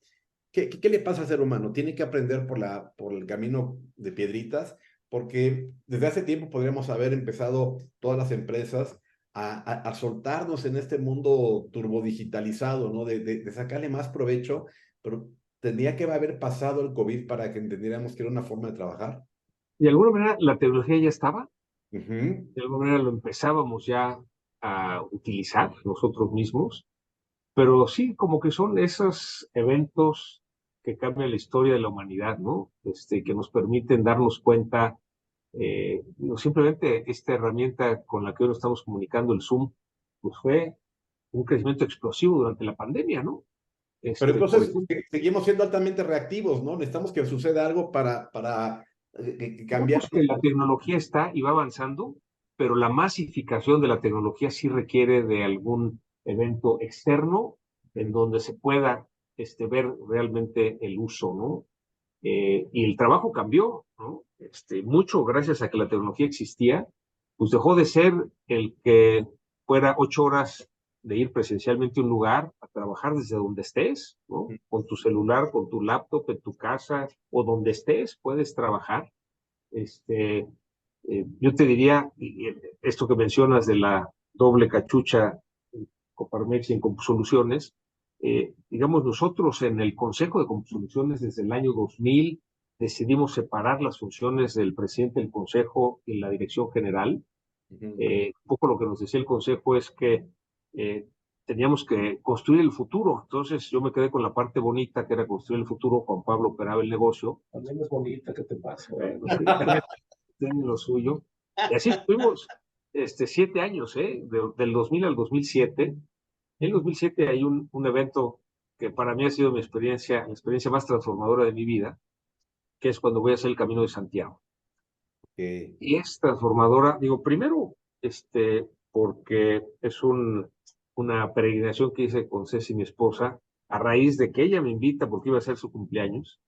¿qué le pasa al ser humano? Tiene que aprender por el camino de piedritas, porque desde hace tiempo podríamos haber empezado todas las empresas a soltarnos en este mundo turbodigitalizado, ¿no? De sacarle más provecho, pero tendría que haber pasado el COVID para que entendiéramos que era una forma de trabajar. De alguna manera la tecnología ya estaba, Ujú. de alguna manera lo empezábamos ya a utilizar nosotros mismos, pero sí, como que son esos eventos que cambian la historia de la humanidad, ¿no? Que nos permiten darnos cuenta, no, simplemente esta herramienta con la que hoy nos estamos comunicando, el Zoom, pues fue un crecimiento explosivo durante la pandemia, ¿no? Pero Por entonces ejemplo, seguimos siendo altamente reactivos, ¿no? Necesitamos que suceda algo para que cambiar. digamos que la tecnología está y va avanzando, pero la masificación de la tecnología sí requiere de algún evento externo en donde se pueda ver realmente el uso, ¿no? Y el trabajo cambió, ¿no? Mucho gracias a que la tecnología existía, pues dejó de ser el que fuera 8 horas de ir presencialmente a un lugar a trabajar desde donde estés, ¿no? Con tu celular, con tu laptop, en tu casa o donde estés, puedes trabajar. Yo te diría, esto que mencionas de la doble cachucha en Coparmex y en Compusoluciones, digamos, nosotros en el Consejo de Compusoluciones desde el año 2000 decidimos separar las funciones del presidente del Consejo y la dirección general. Ujú. Un poco lo que nos decía el Consejo es que eh, teníamos que construir el futuro. Entonces yo me quedé con la parte bonita que era construir el futuro. Juan Pablo operaba el negocio. También es bonita, ¿qué te pasa? Bueno, sí, tiene lo suyo. Y así estuvimos 7 años, del 2000 al 2007. En el 2007 hay un evento que para mí ha sido la experiencia más transformadora de mi vida, que es cuando voy a hacer el Camino de Santiago. Ok. Y es transformadora, digo, primero, porque es una peregrinación que hice con Ceci, mi esposa, a raíz de que ella me invita porque iba a ser su cumpleaños.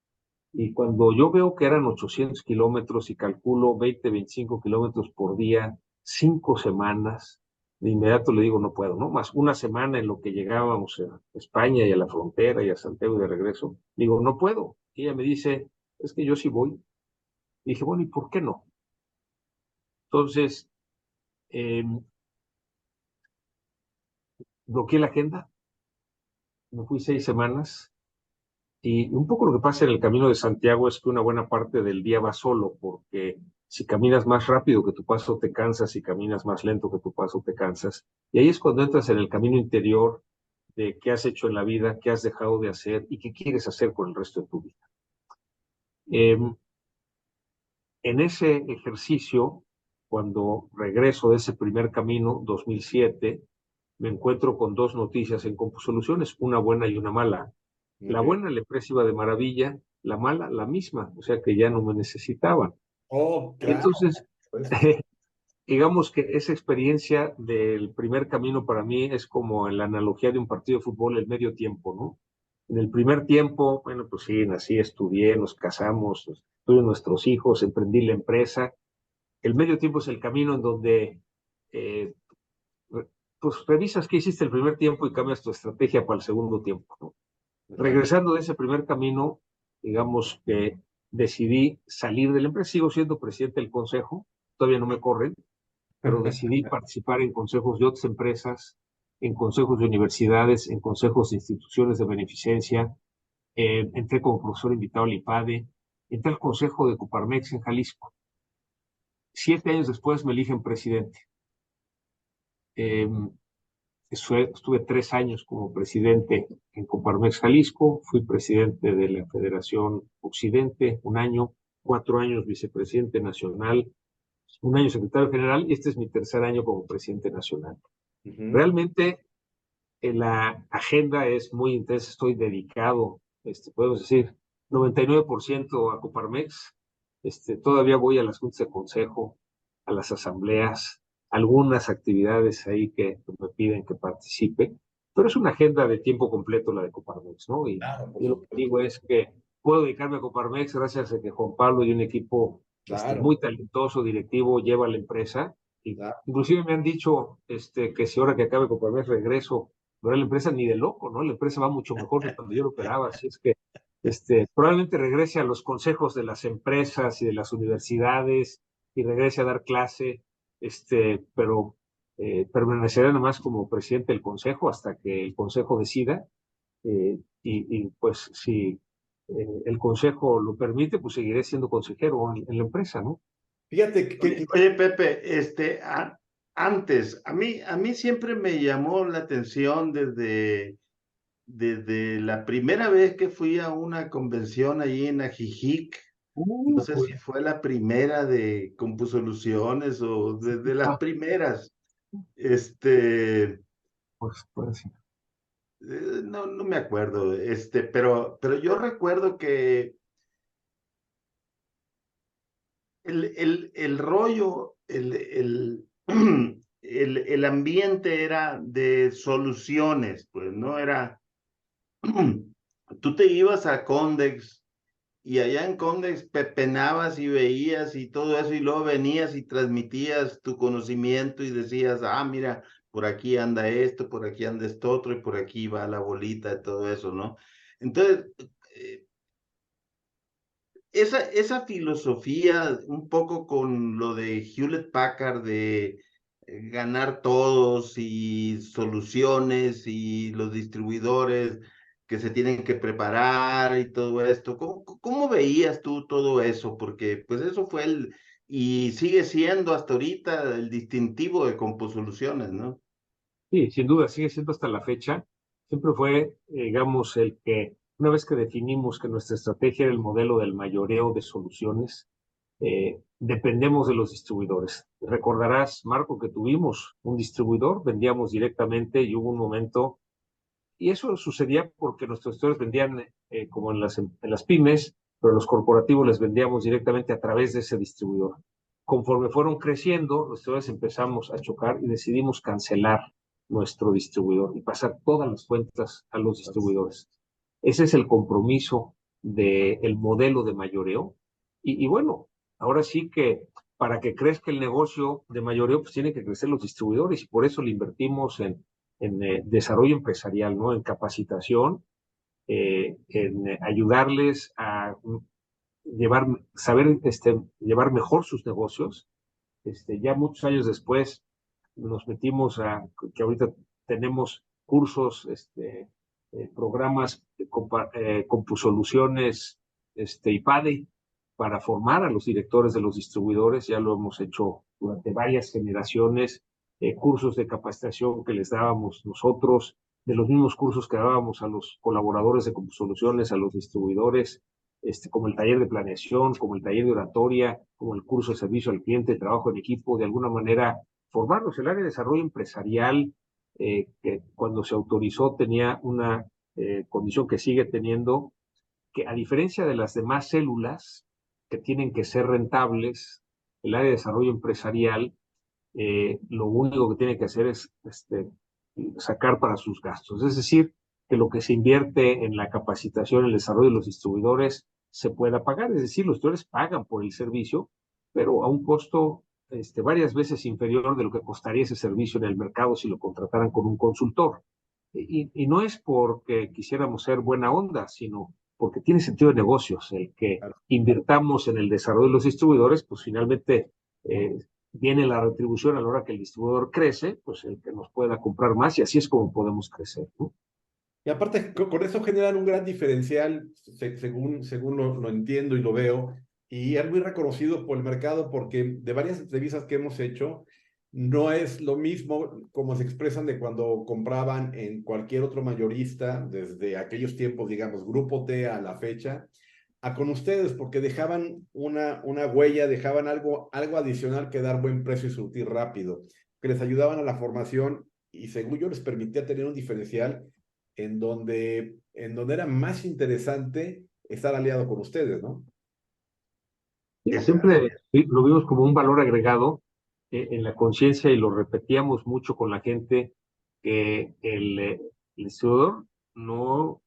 Y cuando yo veo que eran 800 kilómetros y calculo 20, 25 kilómetros por día, 5 semanas, de inmediato le digo, no puedo, ¿no? Más una semana en lo que llegábamos a España y a la frontera y a Santiago y de regreso. Digo, no puedo. Y ella me dice, es que yo sí voy. Y dije, bueno, ¿y por qué no? Entonces, eh, bloqueé la agenda, me fui 6 semanas. Y un poco lo que pasa en el Camino de Santiago es que una buena parte del día va solo, porque si caminas más rápido que tu paso te cansas, si caminas más lento que tu paso te cansas. Y ahí es cuando entras en el camino interior de qué has hecho en la vida, qué has dejado de hacer y qué quieres hacer con el resto de tu vida. Eh, en ese ejercicio, cuando regreso de ese primer camino, 2007, me encuentro con dos noticias en Compusoluciones, una buena y una mala. La Ok. buena, la empresa iba de maravilla, la mala, la misma, o sea que ya no me necesitaban. Oh, claro. Entonces, Pues, digamos que esa experiencia del primer camino para mí es como en la analogía de un partido de fútbol el medio tiempo, ¿no? En el primer tiempo, bueno, pues sí, nací, estudié, nos casamos, tuve nuestros hijos, emprendí la empresa. El medio tiempo es el camino en donde eh, pues revisas qué hiciste el primer tiempo y cambias tu estrategia para el segundo tiempo, ¿no? Exacto. Regresando de ese primer camino, digamos que decidí salir de la empresa. Sigo siendo presidente del consejo, todavía no me corren, pero decidí participar en consejos de otras empresas, en consejos de universidades, en consejos de instituciones de beneficencia. Entré como profesor invitado al IPADE, entré al consejo de Coparmex en Jalisco. 7 años después me eligen presidente. Eh, Estuve 3 años como presidente en Coparmex Jalisco, fui presidente de la Federación Occidente 1 año, 4 años vicepresidente nacional, 1 año secretario general, y este es mi tercer año como presidente nacional. Realmente la agenda es muy intensa, estoy dedicado, podemos decir, 99% a Coparmex. Todavía voy a las juntas de consejo, a las asambleas, algunas actividades ahí que me piden que participe, pero es una agenda de tiempo completo la de Coparmex, ¿no? Y Claro, por yo lo que supuesto. digo es que puedo dedicarme a Coparmex gracias a que Juan Pablo y un equipo Claro, muy talentoso, directivo, lleva la empresa. Y claro. inclusive me han dicho que si ahora que acabe Coparmex regreso, no era la empresa ni de loco, ¿no? La empresa va mucho mejor que cuando yo lo operaba, así es que probablemente regrese a los consejos de las empresas y de las universidades y regrese a dar clase, pero permaneceré nada más como presidente del consejo hasta que el consejo decida, y pues si el consejo lo permite, pues seguiré siendo consejero en la empresa, ¿no? Fíjate Oye, Pepe, antes, a mí siempre me llamó la atención desde la primera vez que fui a una convención allí en Ajijic. No sé Pues, si fue la primera de CompuSoluciones o desde las primeras. Este, pues sí. no me acuerdo, pero yo recuerdo que el rollo, el ambiente era de soluciones, pues no era, tú te ibas a Condex y allá en Condex pepenabas y veías y todo eso y luego venías y transmitías tu conocimiento y decías, mira, por aquí anda esto, por aquí anda esto otro y por aquí va la bolita y todo eso, ¿no? Entonces, eh, esa filosofía, un poco con lo de Hewlett Packard, de ganar todos y soluciones y los distribuidores que se tienen que preparar y todo esto, ¿cómo veías tú todo eso? Porque pues eso fue y sigue siendo hasta ahorita el distintivo de CompuSoluciones, ¿no? Sí, sin duda, sigue siendo hasta la fecha. Siempre fue, digamos, el que una vez que definimos que nuestra estrategia era el modelo del mayoreo de soluciones, dependemos de los distribuidores. Recordarás, Marco, que tuvimos un distribuidor, vendíamos directamente y hubo un momento, y eso sucedía porque nuestros distribuidores vendían como en las pymes, pero los corporativos les vendíamos directamente a través de ese distribuidor. Conforme fueron creciendo, los distribuidores empezamos a chocar y decidimos cancelar nuestro distribuidor y pasar todas las cuentas a los distribuidores. Ese es el compromiso del modelo de mayoreo. Y bueno, ahora sí que para que crezca el negocio de mayoreo, pues tienen que crecer los distribuidores y por eso le invertimos en desarrollo empresarial, ¿no? En capacitación, en ayudarles a saber llevar mejor sus negocios. Ya muchos años después nos metimos que ahorita tenemos cursos, programas, CompuSoluciones, IPADE, para formar a los directores de los distribuidores. Ya lo hemos hecho durante varias generaciones, cursos de capacitación que les dábamos nosotros, de los mismos cursos que dábamos a los colaboradores de CompuSoluciones, a los distribuidores, como el taller de planeación, como el taller de oratoria, como el curso de servicio al cliente, trabajo en equipo, de alguna manera formarnos. El área de desarrollo empresarial, que cuando se autorizó tenía una condición que sigue teniendo, que a diferencia de las demás células que tienen que ser rentables, el área de desarrollo empresarial lo único que tiene que hacer es sacar para sus gastos. Es decir, que lo que se invierte en la capacitación, el desarrollo de los distribuidores se pueda pagar. Es decir, los distribuidores pagan por el servicio, pero a un costo varias veces inferior de lo que costaría ese servicio en el mercado si lo contrataran con un consultor. Y no es porque quisiéramos ser buena onda, sino porque tiene sentido de negocios. El que invirtamos en el desarrollo de los distribuidores, pues finalmente viene la retribución a la hora que el distribuidor crece, pues el que nos pueda comprar más, y así es como podemos crecer, ¿no? Y aparte, con eso generan un gran diferencial, según lo entiendo y lo veo, y es muy reconocido por el mercado porque de varias entrevistas que hemos hecho, no es lo mismo como se expresan de cuando compraban en cualquier otro mayorista, desde aquellos tiempos, digamos, Grupo T a la fecha, a con ustedes, porque dejaban una huella, dejaban algo adicional que dar buen precio y surtir rápido, que les ayudaban a la formación y según yo les permitía tener un diferencial en donde era más interesante estar aliado con ustedes, ¿no? Siempre lo vimos como un valor agregado en la conciencia y lo repetíamos mucho con la gente, que el distribuidor no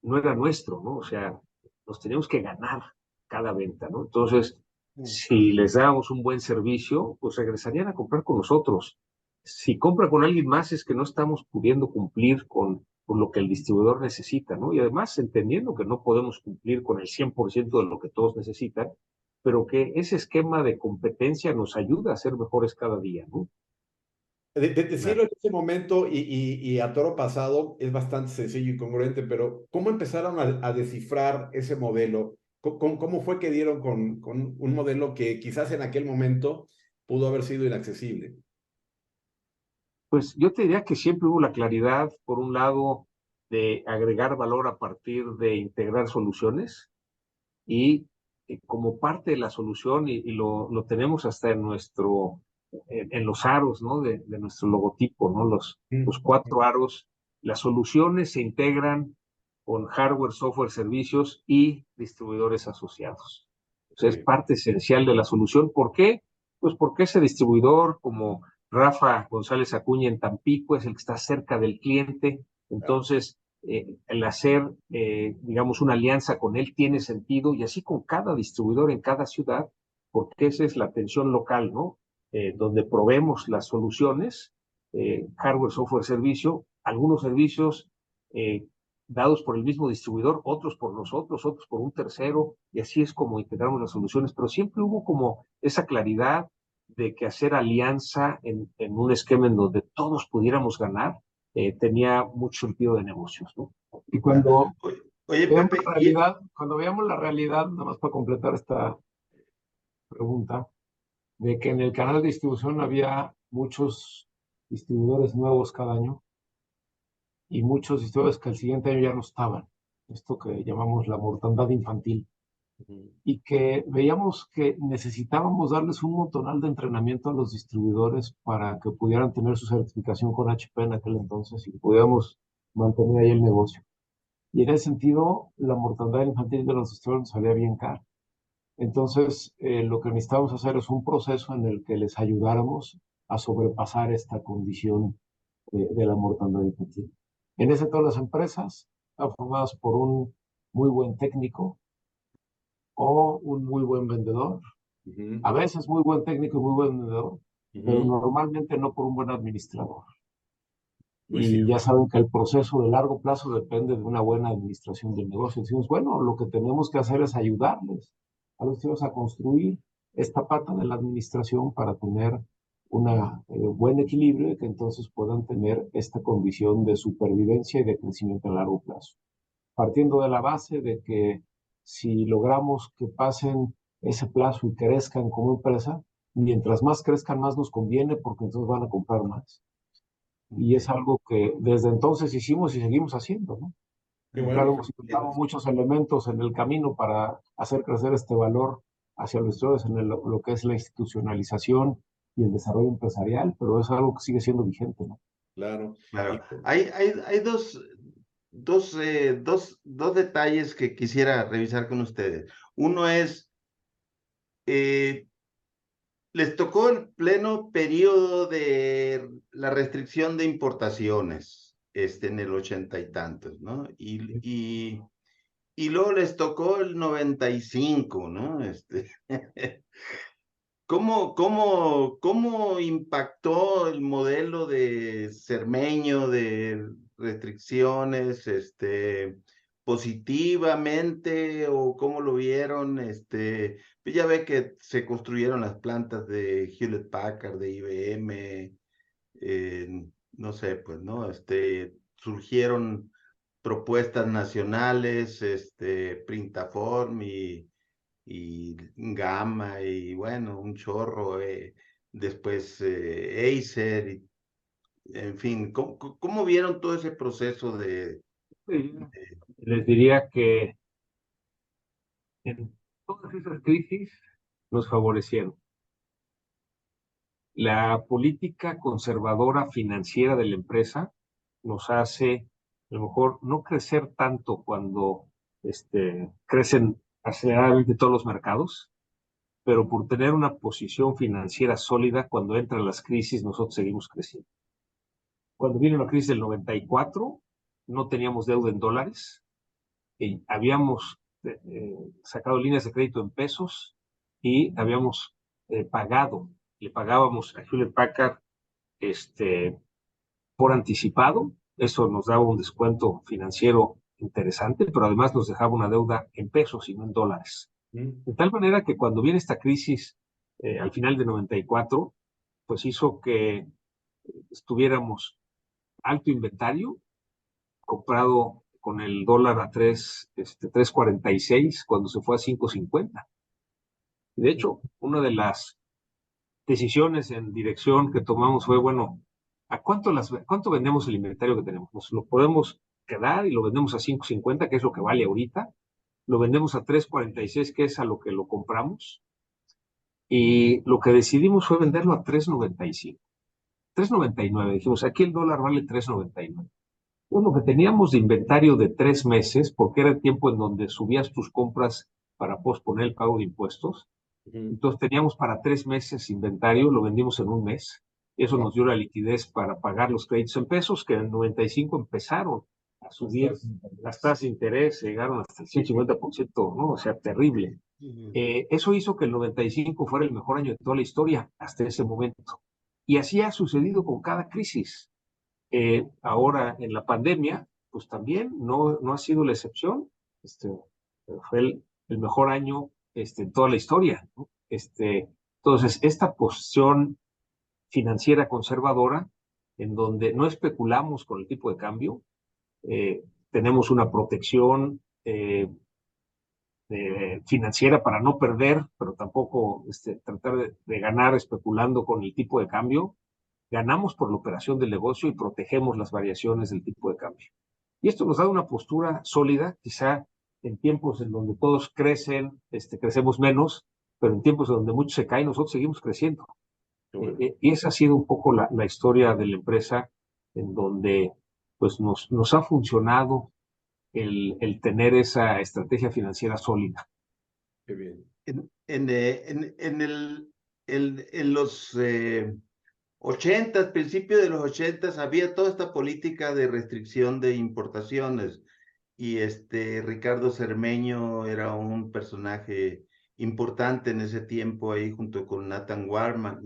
era nuestro, ¿no? O sea, nos teníamos que ganar cada venta, ¿no? Entonces, si les dábamos un buen servicio, pues regresarían a comprar con nosotros. Si compra con alguien más es que no estamos pudiendo cumplir con lo que el distribuidor necesita, ¿no? Y además entendiendo que no podemos cumplir con el 100% de lo que todos necesitan, pero que ese esquema de competencia nos ayuda a ser mejores cada día, ¿no? Decirlo en este momento y a toro pasado es bastante sencillo y congruente, pero ¿cómo empezaron a descifrar ese modelo? ¿Cómo fue que dieron con un modelo que quizás en aquel momento pudo haber sido inaccesible? Pues yo te diría que siempre hubo la claridad, por un lado, de agregar valor a partir de integrar soluciones y como parte de la solución, y lo tenemos hasta en los aros, ¿no? De nuestro logotipo, ¿no? Los 4 aros, las soluciones se integran con hardware, software, servicios y distribuidores asociados. Entonces, es parte esencial de la solución. ¿Por qué? Pues porque ese distribuidor, como Rafa González Acuña en Tampico, es el que está cerca del cliente. Entonces, el hacer, digamos, una alianza con él tiene sentido, y así con cada distribuidor en cada ciudad, porque esa es la atención local, ¿no? Donde proveemos las soluciones, hardware, software, servicio, algunos servicios dados por el mismo distribuidor, otros por nosotros, otros por un tercero, y así es como integramos las soluciones, pero siempre hubo como esa claridad de que hacer alianza en un esquema en donde todos pudiéramos ganar, tenía mucho sentido de negocios, ¿no? Y cuando Oye, veamos Pepe, la realidad, cuando veamos la realidad, nada más para completar esta pregunta, de que en el canal de distribución había muchos distribuidores nuevos cada año y muchos distribuidores que el siguiente año ya no estaban. Esto que llamamos la mortandad infantil. Y que veíamos que necesitábamos darles un montonal de entrenamiento a los distribuidores para que pudieran tener su certificación con HP en aquel entonces y pudiéramos mantener ahí el negocio. Y en ese sentido, la mortandad infantil de los distribuidores salía bien cara. Entonces, lo que necesitábamos hacer es un proceso en el que les ayudáramos a sobrepasar esta condición de la mortandad infantil. En ese, todas las empresas están formadas por un muy buen técnico o un muy buen vendedor. A veces muy buen técnico y muy buen vendedor, pero normalmente no por un buen administrador. Y ya saben que el proceso de largo plazo depende de una buena administración del negocio. Decimos, bueno, lo que tenemos que hacer es ayudarles a los tíos a construir esta pata de la administración para tener un buen equilibrio y que entonces puedan tener esta condición de supervivencia y de crecimiento a largo plazo. Partiendo de la base de que si logramos que pasen ese plazo y crezcan como empresa, mientras más crezcan, más nos conviene porque entonces van a comprar más. Y es algo que desde entonces hicimos y seguimos haciendo, ¿no? Claro, hemos encontrado muchos elementos en el camino para hacer crecer este valor hacia los estudios en lo que es la institucionalización y el desarrollo empresarial, pero es algo que sigue siendo vigente, ¿no? Claro. Claro. Hay dos detalles que quisiera revisar con ustedes. Uno es, les tocó el pleno periodo de la restricción de importaciones. en el 80 y tantos, ¿no? Y luego les tocó el 95, ¿no? ¿Cómo impactó el modelo de Cermeño, de restricciones, positivamente, o cómo lo vieron? Pues ya ve que se construyeron las plantas de Hewlett Packard, de IBM, no sé, pues, ¿no? Surgieron propuestas nacionales, Printaform y Gamma, y bueno, un chorro, después Acer, en fin, ¿cómo vieron todo ese proceso Les diría que en todas esas crisis nos favorecieron. La política conservadora financiera de la empresa nos hace, a lo mejor, no crecer tanto cuando crecen aceleradamente todos los mercados, pero por tener una posición financiera sólida, cuando entran las crisis, nosotros seguimos creciendo. Cuando vino la crisis del 94, no teníamos deuda en dólares, y habíamos sacado líneas de crédito en pesos y habíamos le pagábamos a Hewlett Packard por anticipado. Eso nos daba un descuento financiero interesante, pero además nos dejaba una deuda en pesos y no en dólares. De tal manera que cuando viene esta crisis al final de 94, pues hizo que estuviéramos alto inventario, comprado con el dólar a 3.46 cuando se fue a 5.50. De hecho, una de las decisiones en dirección que tomamos fue, bueno, ¿cuánto vendemos el inventario que tenemos? Nos lo podemos quedar y lo vendemos a 5.50, que es lo que vale ahorita. Lo vendemos a 3.46, que es a lo que lo compramos. Y lo que decidimos fue venderlo a 3.95. 3.99. Dijimos, aquí el dólar vale 3.99. Bueno, que teníamos de inventario de 3 meses, porque era el tiempo en donde subías tus compras para posponer el pago de impuestos. Entonces teníamos para 3 meses inventario, lo vendimos en un mes. Eso nos dio la liquidez para pagar los créditos en pesos, que en el 95 empezaron a subir las tasas de interés, llegaron hasta el 150%, ¿no? O sea, terrible. Eso hizo que el 95 fuera el mejor año de toda la historia hasta ese momento. Y así ha sucedido con cada crisis. Ahora en la pandemia, pues también no ha sido la excepción. Fue el mejor año en toda la historia, ¿no? Entonces, esta posición financiera conservadora, en donde no especulamos con el tipo de cambio, tenemos una protección financiera para no perder, pero tampoco tratar de ganar especulando con el tipo de cambio. Ganamos por la operación del negocio y protegemos las variaciones del tipo de cambio. Y esto nos da una postura sólida, quizá en tiempos en donde todos crecen, crecemos menos, pero en tiempos en donde muchos se caen, nosotros seguimos creciendo. Bueno. Y esa ha sido un poco la historia de la empresa, en donde pues nos ha funcionado el tener esa estrategia financiera sólida. Qué bien. En los 80, principios de los 80, había toda esta política de restricción de importaciones, y Ricardo Cermeño era un personaje importante en ese tiempo ahí, junto con Nathan Warman,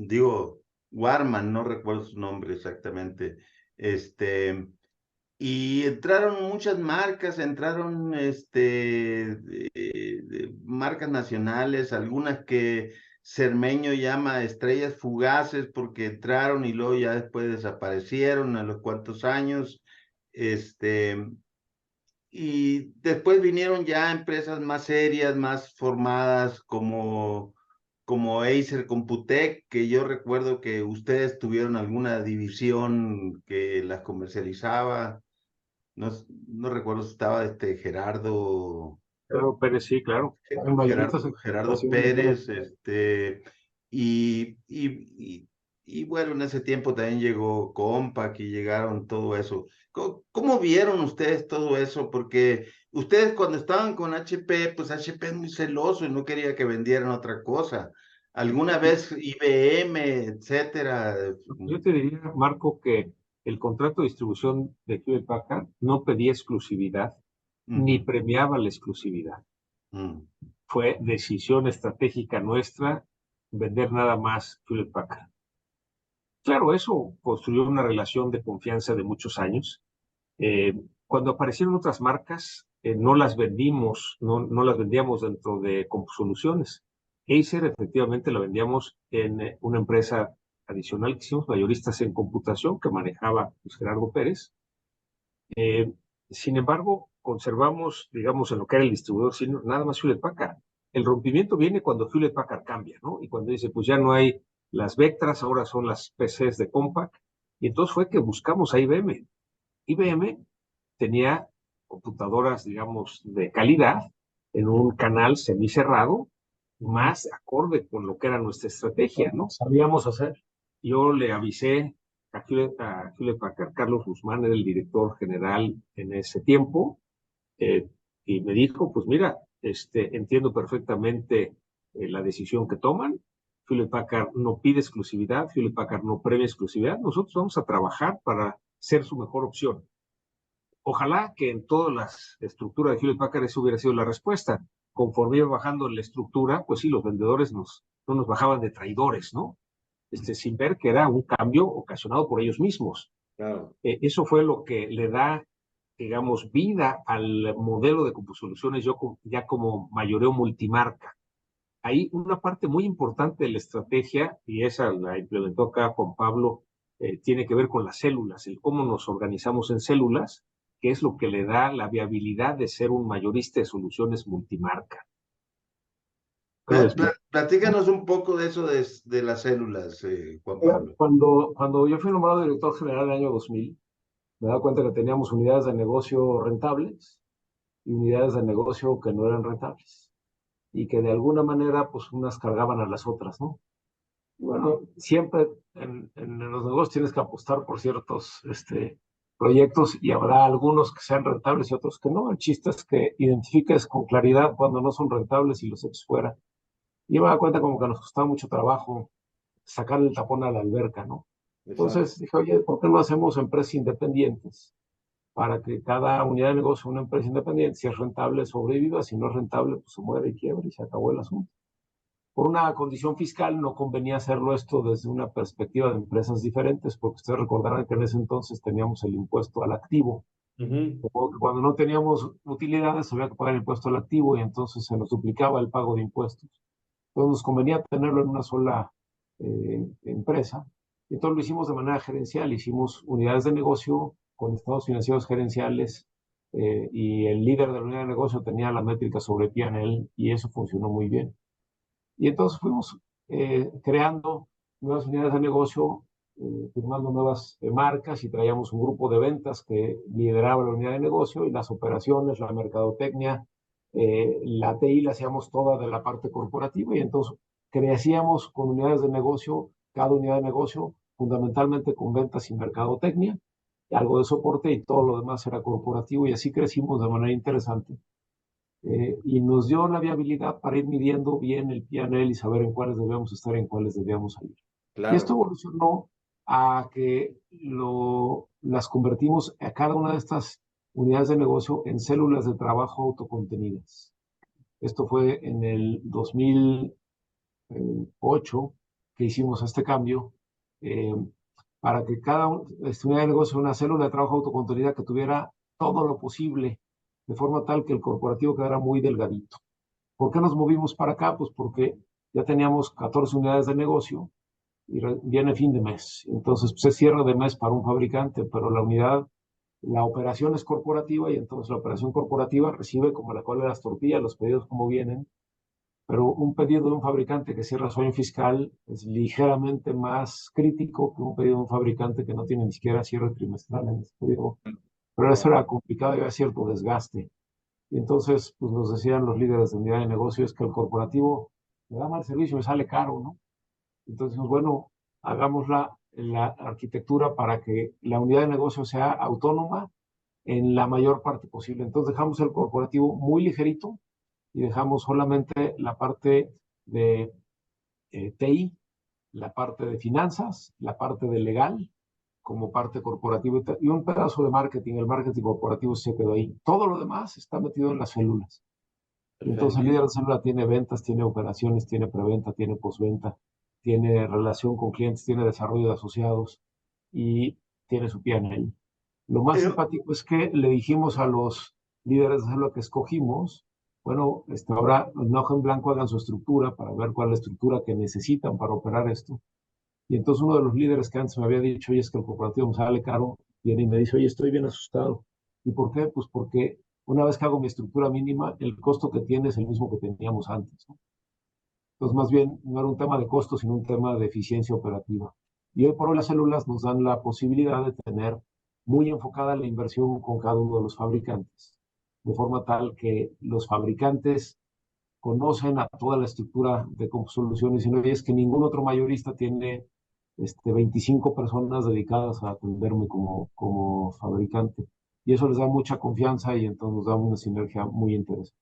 no recuerdo su nombre exactamente. Y entraron muchas marcas, entraron marcas nacionales, algunas que Cermeño llama estrellas fugaces, porque entraron y luego ya después desaparecieron a los cuantos años. Y después vinieron ya empresas más serias, más formadas, como Acer Computec, que yo recuerdo que ustedes tuvieron alguna división que las comercializaba. No recuerdo si estaba Gerardo Pérez, sí, claro. Gerardo Pérez, y bueno, en ese tiempo también llegó Compaq y llegaron todo eso. ¿Cómo vieron ustedes todo eso? Porque ustedes cuando estaban con HP, pues HP es muy celoso y no quería que vendieran otra cosa. ¿Alguna vez IBM, etcétera? Yo te diría, Marco, que el contrato de distribución de Hewlett Packard no pedía exclusividad ni premiaba la exclusividad. Fue decisión estratégica nuestra vender nada más Hewlett Packard. Claro, eso construyó una relación de confianza de muchos años. Cuando aparecieron otras marcas, no las vendimos, no las vendíamos dentro de CompuSoluciones. Acer efectivamente la vendíamos en una empresa adicional que hicimos, mayoristas en computación, que manejaba pues, Gerardo Pérez. Sin embargo, conservamos, digamos, en lo que era el distribuidor, sino nada más Hewlett Packard. El rompimiento viene cuando Hewlett Packard cambia, ¿no? Y cuando dice, pues ya no hay las Vectras, ahora son las PCs de Compaq. Y entonces fue que buscamos a IBM. IBM tenía computadoras, digamos, de calidad en un canal semicerrado, más acorde con lo que era nuestra estrategia, ¿no? Sabíamos hacer. Yo le avisé a Hewlett Packard, Carlos Guzmán era el director general en ese tiempo, y me dijo, pues mira, entiendo perfectamente la decisión que toman. Hewlett Packard no pide exclusividad, Hewlett Packard no premia exclusividad, nosotros vamos a trabajar para ser su mejor opción. Ojalá que en todas las estructuras de Hewlett Packard eso hubiera sido la respuesta. Conforme iba bajando la estructura, pues sí, los vendedores no nos bajaban de traidores, ¿no? Sin ver que era un cambio ocasionado por ellos mismos. Claro. Eso fue lo que le da, digamos, vida al modelo de CompuSoluciones ya como mayoreo multimarca. Ahí una parte muy importante de la estrategia, y esa la implementó acá Juan Pablo, tiene que ver con las células, el cómo nos organizamos en células, que es lo que le da la viabilidad de ser un mayorista de soluciones multimarca. Platícanos un poco de eso de las células, Juan Pablo. Cuando yo fui nombrado director general en el año 2000, me daba cuenta que teníamos unidades de negocio rentables y unidades de negocio que no eran rentables. Y que de alguna manera, pues unas cargaban a las otras, ¿no? Y bueno, siempre en los negocios tienes que apostar por ciertos proyectos y habrá algunos que sean rentables y otros que no. El chiste es que identifiques con claridad cuando no son rentables y los eches fuera. Y me da cuenta como que nos costaba mucho trabajo sacar el tapón a la alberca, ¿no? Entonces dije, oye, ¿por qué no hacemos empresas independientes? Para que cada unidad de negocio sea una empresa independiente, si es rentable sobreviva, si no es rentable, pues se muere y quiebra y se acabó el asunto. Por una condición fiscal no convenía hacerlo esto desde una perspectiva de empresas diferentes, porque ustedes recordarán que en ese entonces teníamos el impuesto al activo. Cuando no teníamos utilidades había que pagar el impuesto al activo y entonces se nos duplicaba el pago de impuestos. Entonces nos convenía tenerlo en una sola empresa. Y entonces lo hicimos de manera gerencial, hicimos unidades de negocio con estados financieros gerenciales y el líder de la unidad de negocio tenía la métrica sobre P&L y eso funcionó muy bien. Y entonces fuimos creando nuevas unidades de negocio, firmando nuevas marcas y traíamos un grupo de ventas que lideraba la unidad de negocio y las operaciones, la mercadotecnia, la TI la hacíamos toda de la parte corporativa y entonces crecíamos con unidades de negocio, cada unidad de negocio fundamentalmente con ventas y mercadotecnia, algo de soporte y todo lo demás era corporativo y así crecimos de manera interesante. Y nos dio la viabilidad para ir midiendo bien el P&L y saber en cuáles debíamos estar y en cuáles debíamos salir. Claro. Y esto evolucionó a que las convertimos a cada una de estas unidades de negocio en células de trabajo autocontenidas. Esto fue en el 2008 que hicimos este cambio para que cada unidad de negocio una célula de trabajo autocontenida que tuviera todo lo posible de forma tal que el corporativo quedara muy delgadito. ¿Por qué nos movimos para acá? Pues porque ya teníamos 14 unidades de negocio y viene fin de mes. Entonces, pues, es cierre de mes para un fabricante, pero la operación es corporativa y entonces la operación corporativa recibe como la cola de las tortillas, los pedidos como vienen, pero un pedido de un fabricante que cierra su año fiscal es ligeramente más crítico que un pedido de un fabricante que no tiene ni siquiera cierre trimestral en ese periodo. Pero eso era complicado y había cierto desgaste. Y entonces, pues nos decían los líderes de unidad de negocio es que el corporativo me da mal servicio y me sale caro, ¿no? Entonces, bueno, hagamos la arquitectura para que la unidad de negocio sea autónoma en la mayor parte posible. Entonces dejamos el corporativo muy ligerito y dejamos solamente la parte de TI, la parte de finanzas, la parte de legal, como parte corporativa y un pedazo de marketing. El marketing corporativo se quedó ahí. Todo lo demás está metido en las células. Entonces el líder de célula tiene ventas, tiene operaciones, tiene preventa, tiene postventa, tiene relación con clientes, tiene desarrollo de asociados y tiene su PNL. Lo más Pero, simpático es que le dijimos a los líderes de célula que escogimos, bueno, ahora en hoja en blanco hagan su estructura para ver cuál es la estructura que necesitan para operar esto. Y entonces uno de los líderes que antes me había dicho, oye, es que el corporativo me sale caro, viene y me dice, oye, estoy bien asustado. ¿Y por qué? Pues porque una vez que hago mi estructura mínima, el costo que tiene es el mismo que teníamos antes, ¿no? Entonces, más bien, no era un tema de costo, sino un tema de eficiencia operativa. Y hoy por hoy las células nos dan la posibilidad de tener muy enfocada la inversión con cada uno de los fabricantes, de forma tal que los fabricantes conocen a toda la estructura de Soluciones y no es que ningún otro mayorista tiene 25 personas dedicadas a atenderme como fabricante. Y eso les da mucha confianza y entonces nos da una sinergia muy interesante.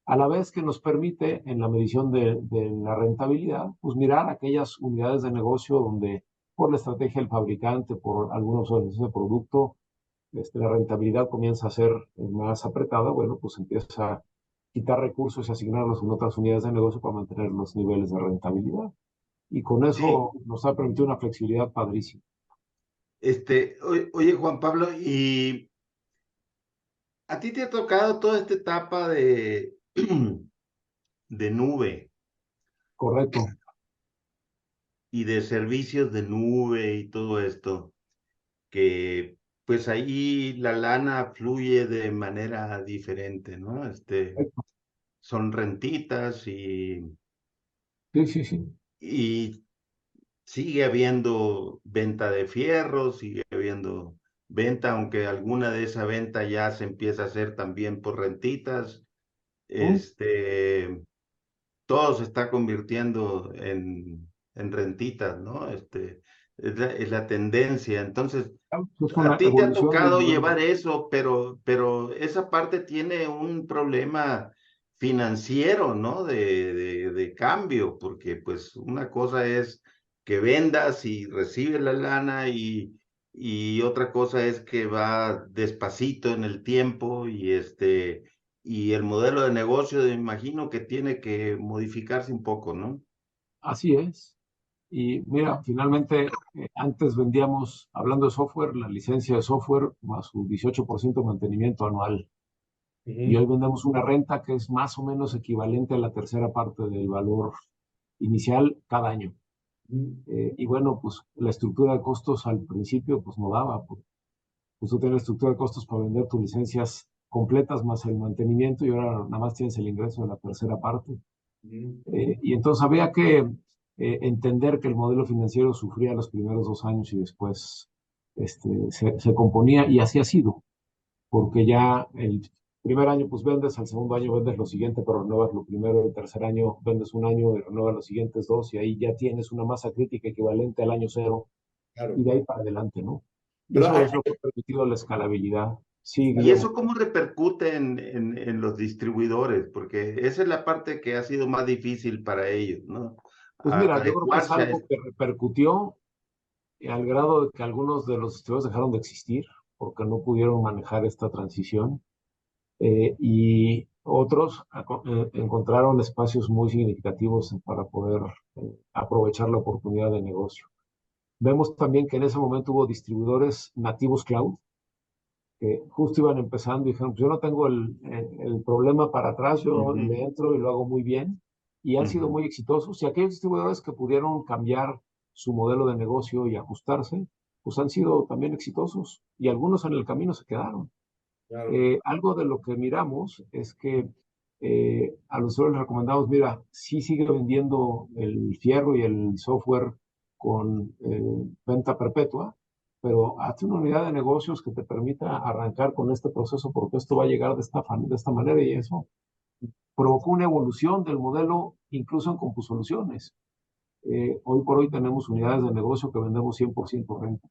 A la vez que nos permite, en la medición de la rentabilidad, pues mirar aquellas unidades de negocio donde, por la estrategia del fabricante, por algunos observaciones de producto, la rentabilidad comienza a ser más apretada, bueno, pues empieza a quitar recursos y asignarlos en otras unidades de negocio para mantener los niveles de rentabilidad. Y con sí, eso nos ha permitido una flexibilidad padrísima. oye, Juan Pablo, ¿y a ti te ha tocado toda esta etapa de nube Correcto. y de servicios de nube y todo esto? Que pues ahí la lana fluye de manera diferente, ¿no? Son rentitas Sí, sí, sí. y sigue habiendo venta de fierro, sigue habiendo venta, aunque alguna de esa venta ya se empieza a hacer también por rentitas. ¿Mm? Todo se está convirtiendo en rentitas, ¿no? Es la tendencia. Entonces, Es a una ti te ha evolución del tocado modelo. llevar eso, pero esa parte tiene un problema financiero, ¿no? De cambio, porque pues una cosa es que vendas y recibes la lana y otra cosa es que va despacito en el tiempo y el modelo de negocio, me imagino que tiene que modificarse un poco, ¿no? Así es. Y mira, finalmente, antes vendíamos, hablando de software, la licencia de software más su 18% de mantenimiento anual. Y hoy vendemos una renta que es más o menos equivalente a la tercera parte del valor inicial cada año. Y bueno, pues la estructura de costos al principio pues no daba. Pues tú tienes la estructura de costos para vender tus licencias completas más el mantenimiento y ahora nada más tienes el ingreso de la tercera parte. Y entonces había que entender que el modelo financiero sufría los primeros 2 años y después se componía y así ha sido, porque ya el primer año pues vendes, al segundo año vendes lo siguiente, pero renuevas lo primero, el tercer año vendes un año y renuevas los siguientes dos y ahí ya tienes una masa crítica equivalente al año cero y Claro. de ahí para adelante, ¿no? Y Pero eso es lo que ha permitido la escalabilidad. Sí, ¿Y Guillermo. eso cómo repercute en los distribuidores? Porque esa es la parte que ha sido más difícil para ellos, ¿no? Pues mira, yo creo que es Adecuarse a algo esto. que repercutió al grado de que algunos de los distribuidores dejaron de existir porque no pudieron manejar esta transición y otros encontraron espacios muy significativos para poder aprovechar la oportunidad de negocio. Vemos también que en ese momento hubo distribuidores nativos cloud que justo iban empezando y dijeron, pues yo no tengo el problema para atrás, yo Ujú, le entro y lo hago muy bien. Y han sido ujú. muy exitosos. Y aquellos distribuidores que pudieron cambiar su modelo de negocio y ajustarse, pues han sido también exitosos. Y algunos en el camino se quedaron. claro. Algo de lo que miramos es que a los usuarios les recomendamos, mira, sí sigue vendiendo el fierro y el software con venta perpetua, pero hazte una unidad de negocios que te permita arrancar con este proceso porque esto va a llegar de esta manera y eso provocó una evolución del modelo incluso en CompuSoluciones. Hoy por hoy tenemos unidades de negocio que vendemos 100% renta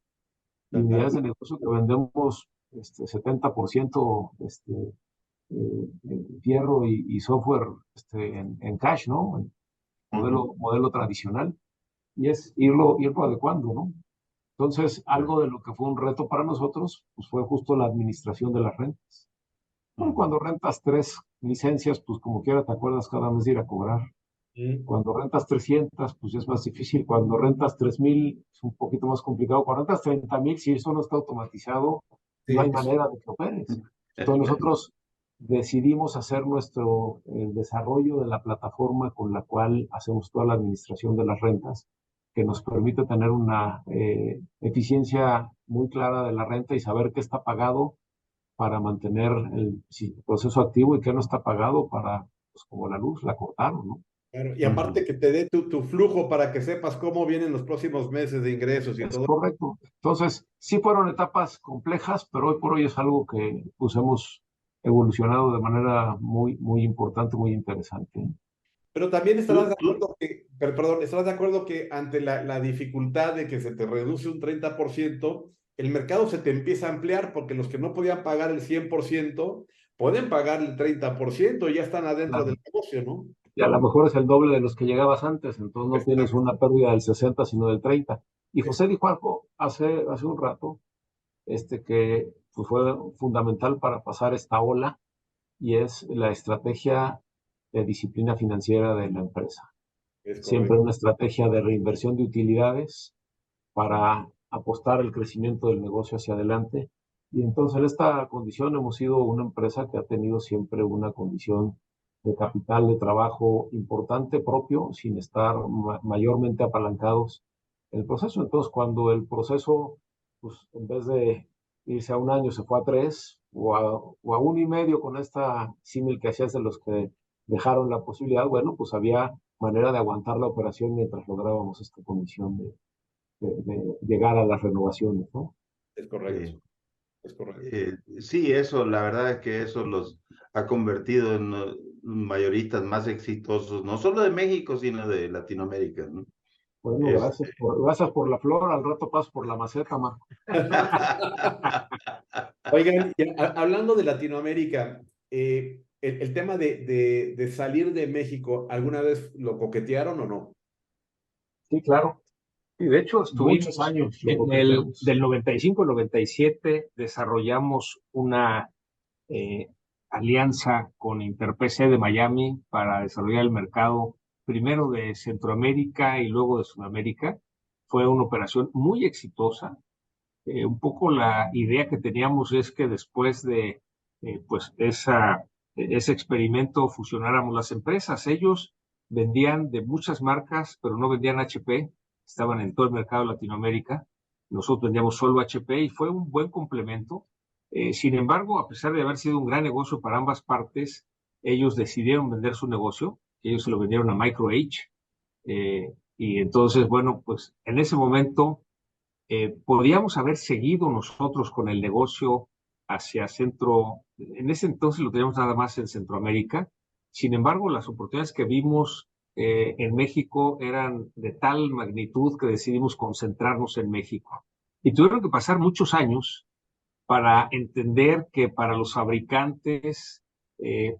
y unidades de negocio que vendemos 70% fierro y software en cash, ¿no? En Ujú. modelo tradicional. Y es irlo adecuando, ¿no? Entonces, algo de lo que fue un reto para nosotros, pues fue justo la administración de las rentas. Bueno, cuando rentas 3 licencias, pues como quiera te acuerdas cada mes de ir a cobrar. Cuando rentas 300, pues es más difícil. Cuando rentas 3,000, es un poquito más complicado. Cuando rentas 30,000, si eso no está automatizado, no hay manera de que operes. Entonces nosotros decidimos hacer nuestro desarrollo de la plataforma con la cual hacemos toda la administración de las rentas, que nos permite tener una eficiencia muy clara de la renta y saber qué está pagado para mantener el proceso activo y qué no está pagado para, pues como la luz, la cortaron, ¿no? Claro, y aparte que te dé tu flujo para que sepas cómo vienen los próximos meses de ingresos y Es todo. correcto. Entonces, sí fueron etapas complejas, pero hoy por hoy es algo que pues hemos evolucionado de manera muy, muy importante, muy interesante. Pero también estarás de Tú, acuerdo que, perdón, estarás de acuerdo que ante la dificultad de que se te reduce un 30%, el mercado se te empieza a ampliar porque los que no podían pagar el 100% pueden pagar el 30% y ya están adentro Claro. del negocio, ¿no? Y a lo mejor es el doble de los que llegabas antes, entonces no tienes una pérdida del 60, sino del 30. Y José dijo algo hace un rato, que pues, fue fundamental para pasar esta ola, y es la estrategia de disciplina financiera de la empresa. Es Siempre correcto. una estrategia de reinversión de utilidades para apostar el crecimiento del negocio hacia adelante. Y entonces en esta condición hemos sido una empresa que ha tenido siempre una condición de capital de trabajo importante propio, sin estar mayormente apalancados en el proceso. Entonces, cuando el proceso, pues en vez de irse a 1 año, se fue a 3 o a 1 y medio con esta símil que hacías de los que dejaron la posibilidad, bueno, pues había manera de aguantar la operación mientras lográbamos esta condición de llegar a las renovaciones, ¿no? Es correcto. Es correcto. Sí, eso, la verdad es que eso los ha convertido en mayoristas más exitosos, no solo de México, sino de Latinoamérica, ¿no? Bueno, gracias por la flor, al rato paso por la maceta, Marco. Oigan, y hablando de Latinoamérica, el tema de salir de México, ¿alguna vez lo coquetearon o no? Sí, claro. Y de hecho, Muchos estuvimos años lo en coqueteamos. del 95 al 97, desarrollamos una alianza con Interpc de Miami para desarrollar el mercado primero de Centroamérica y luego de Sudamérica. Fue una operación muy exitosa. Un poco la idea que teníamos es que después de pues ese experimento fusionáramos las empresas. Ellos vendían de muchas marcas, pero no vendían HP, estaban en todo el mercado de Latinoamérica. Nosotros vendíamos solo HP y fue un buen complemento. Sin embargo, a pesar de haber sido un gran negocio para ambas partes, ellos decidieron vender su negocio. Ellos se lo vendieron a MicroH. Y entonces, bueno, pues en ese momento podríamos haber seguido nosotros con el negocio hacia centro. En ese entonces lo teníamos nada más en Centroamérica. Sin embargo, las oportunidades que vimos en México eran de tal magnitud que decidimos concentrarnos en México. Y tuvieron que pasar muchos años para entender que para los fabricantes,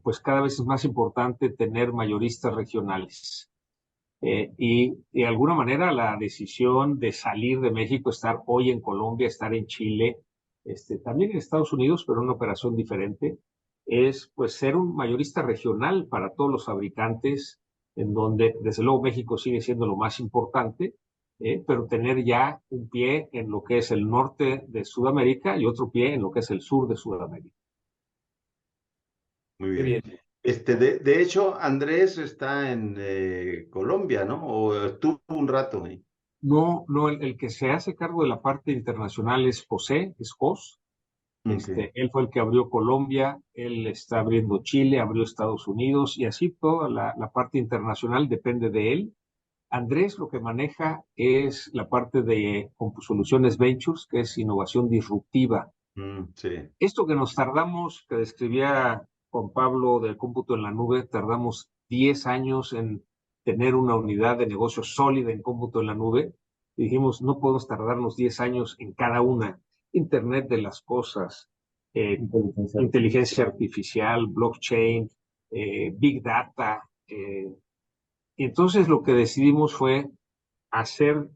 pues cada vez es más importante tener mayoristas regionales. Y de alguna manera la decisión de salir de México, estar hoy en Colombia, estar en Chile, también en Estados Unidos, pero una operación diferente, es pues ser un mayorista regional para todos los fabricantes, en donde desde luego México sigue siendo lo más importante, pero tener ya un pie en lo que es el norte de Sudamérica y otro pie en lo que es el sur de Sudamérica. Muy Qué bien. bien. De hecho, Andrés está en Colombia, ¿no? O estuvo un rato ahí. No, no, el que se hace cargo de la parte internacional es José, es Jos. Okay. Él fue el que abrió Colombia, él está abriendo Chile, abrió Estados Unidos y así toda la parte internacional depende de él. Andrés lo que maneja es la parte de Soluciones Ventures, que es innovación disruptiva. Sí. Esto que nos tardamos, que describía Juan Pablo del cómputo en la nube, tardamos 10 años en tener una unidad de negocio sólida en cómputo en la nube. Y dijimos, no podemos tardarnos 10 años en cada una. Internet de las cosas, inteligencia artificial, blockchain, big data. Y entonces lo que decidimos fue hacer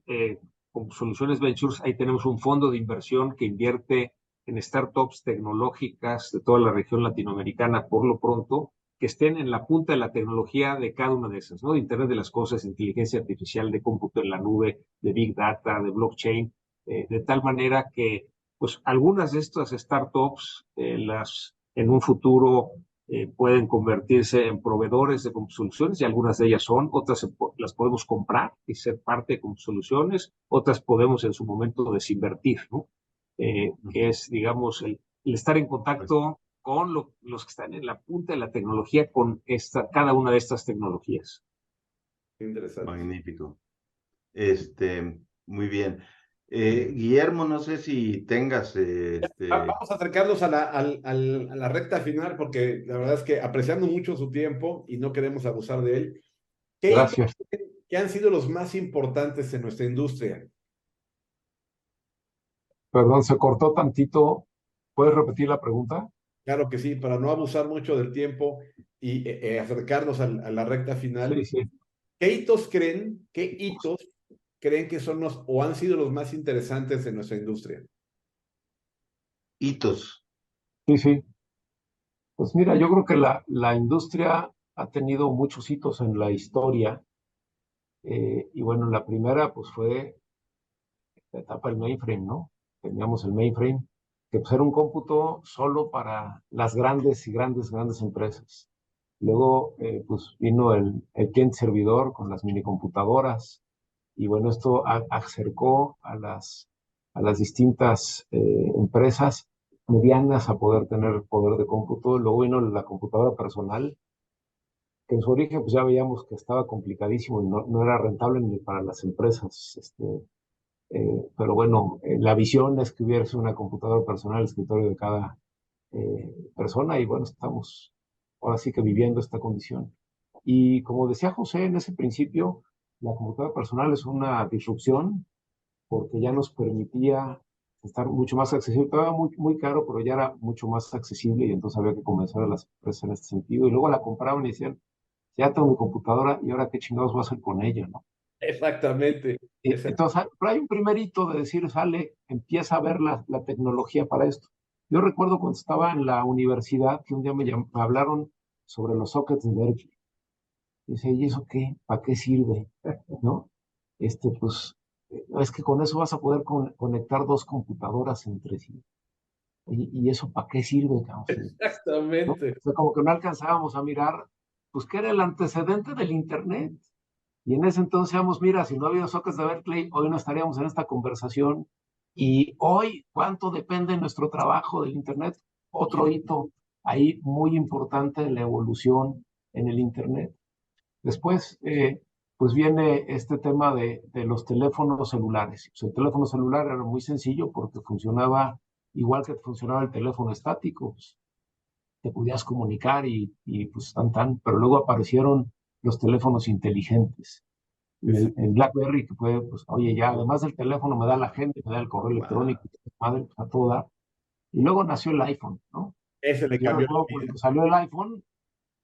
con Soluciones Ventures, ahí tenemos un fondo de inversión que invierte en startups tecnológicas de toda la región latinoamericana, por lo pronto, que estén en la punta de la tecnología de cada una de esas, ¿no? De Internet de las Cosas, inteligencia artificial, de cómputo en la nube, de Big Data, de blockchain, de tal manera que, pues, algunas de estas startups, en un futuro pueden convertirse en proveedores de soluciones, y algunas de ellas son, otras las podemos comprar y ser parte de soluciones, otras podemos en su momento desinvertir, ¿no? Que es, digamos, el estar en contacto con los que están en la punta de la tecnología, con cada una de estas tecnologías. Interesante. Magnífico. Muy bien. Guillermo, no sé si tengas... Vamos a acercarnos a la recta final, porque la verdad es que apreciando mucho su tiempo y no queremos abusar de él. Gracias. ¿Qué han sido los más importantes en nuestra industria? Perdón, se cortó tantito. ¿Puedes repetir la pregunta? Claro que sí, para no abusar mucho del tiempo y acercarnos a la recta final. Sí, sí. ¿Qué hitos creen que son los o han sido los más interesantes en nuestra industria? Hitos. Sí, sí. Pues mira, yo creo que la industria ha tenido muchos hitos en la historia. Y bueno, la primera pues fue la etapa del mainframe, ¿no? Teníamos el mainframe, que pues era un cómputo solo para las grandes y grandes empresas. Luego pues vino el cliente servidor con las minicomputadoras, y bueno, esto acercó a las distintas empresas medianas a poder tener poder de cómputo. Luego vino la computadora personal, que en su origen pues ya veíamos que estaba complicadísimo y no era rentable ni para las empresas. Pero bueno, la visión es que hubiera una computadora personal al escritorio de cada persona, y bueno, estamos ahora sí que viviendo esta condición. Y como decía José en ese principio, la computadora personal es una disrupción porque ya nos permitía estar mucho más accesible. Estaba muy caro, pero ya era mucho más accesible, y entonces había que convencer a las empresas en este sentido. Y luego la compraban y decían, ya tengo mi computadora y ahora qué chingados voy a hacer con ella, ¿no? Exactamente. Entonces, pero hay un primer hito de decir, empieza a ver la tecnología para esto. Yo recuerdo cuando estaba en la universidad que un día me hablaron sobre los sockets de Berkeley. Y dice, ¿y eso qué? ¿Para qué sirve? ¿No? Pues, es que con eso vas a poder conectar dos computadoras entre sí. ¿Y eso para qué sirve, cabrón? Exactamente. ¿No? O sea, como que no alcanzábamos a mirar, pues, ¿qué era el antecedente del Internet? Y en ese entonces decíamos, mira, si no había sockets de Berkeley, hoy no estaríamos en esta conversación. Y hoy, ¿cuánto depende nuestro trabajo del Internet? Otro hito ahí muy importante en la evolución en el Internet. Después, pues viene este tema de los teléfonos celulares. Pues el teléfono celular era muy sencillo porque funcionaba igual que funcionaba el teléfono estático. Pues, te podías comunicar y pues pero luego aparecieron los teléfonos inteligentes. El BlackBerry, que fue, pues, oye, ya además del teléfono me da la agenda, me da el correo electrónico, madre, pues, a todo dar. Y luego nació el iPhone, ¿no? Ese le Yo cambió. cuando salió el iPhone,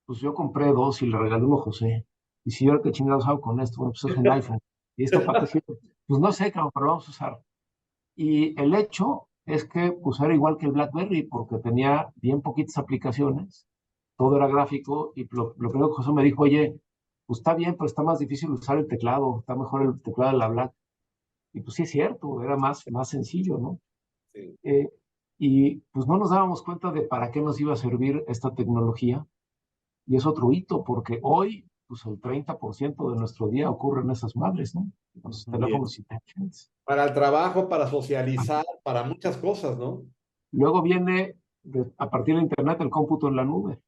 pues yo compré dos y le regalé uno a José. Y si yo, ¿qué chingados hago con esto? Bueno, pues es un iPhone. ¿Y esto para qué sirve? Pues no sé, cabrón, pero lo vamos a usar. Y el hecho es que pues era igual que el BlackBerry, porque tenía bien poquitas aplicaciones, todo era gráfico, y lo primero que José me dijo, oye, pues está bien, pero está más difícil usar el teclado, está mejor el teclado de la Black. Y pues sí es cierto, era más sencillo, ¿no? Sí. Y pues no nos dábamos cuenta de para qué nos iba a servir esta tecnología. Y es otro hito, porque hoy, pues el 30% de nuestro día ocurre en esas madres, ¿no? Los teléfonos inteligentes. Para el trabajo, para socializar, para muchas cosas, ¿no? Luego viene, a partir de Internet, el cómputo en la nube,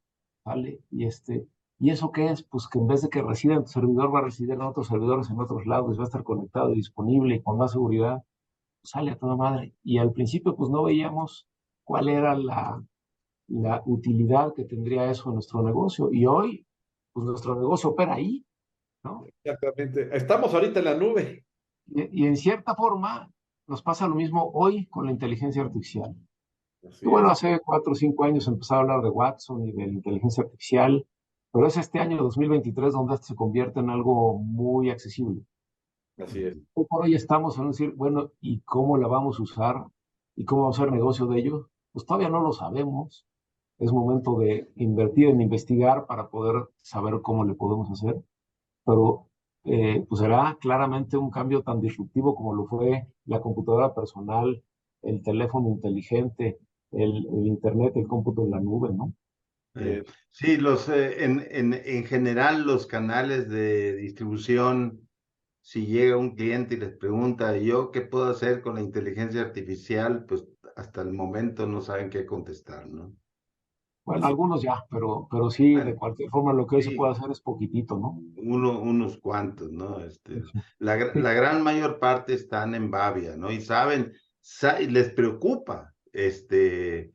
¿vale? ¿Y eso qué es? Pues que en vez de que resida en tu servidor, va a residir en otros servidores en otros lados, va a estar conectado y disponible y con más seguridad. Pues sale a toda madre. Y al principio, pues no veíamos cuál era la utilidad que tendría eso en nuestro negocio. Y hoy, pues nuestro negocio opera ahí, ¿no? Exactamente. Estamos ahorita en la nube. Y en cierta forma nos pasa lo mismo hoy con la inteligencia artificial. Así Y bueno, es. hace 4 o 5 años empezaba a hablar de Watson y de la inteligencia artificial, pero es este año 2023 donde esto se convierte en algo muy accesible. Así es. Hoy por hoy estamos en decir, bueno, ¿y cómo la vamos a usar? ¿Y cómo vamos a hacer negocio de ello? Pues todavía no lo sabemos. Es momento de invertir en investigar para poder saber cómo le podemos hacer, pero pues será claramente un cambio tan disruptivo como lo fue la computadora personal, el teléfono inteligente, el internet, el cómputo en la nube, ¿no? Sí, en general los canales de distribución, si llega un cliente y les pregunta, ¿yo qué puedo hacer con la inteligencia artificial? Pues hasta el momento no saben qué contestar, ¿no? Bueno, algunos ya, pero sí, de Bueno, cualquier forma, lo que hoy se puede sí, hacer es poquitito, ¿no? unos cuantos, ¿no? Sí, La gran mayor parte están en Bavia, ¿no? Y saben, y les preocupa el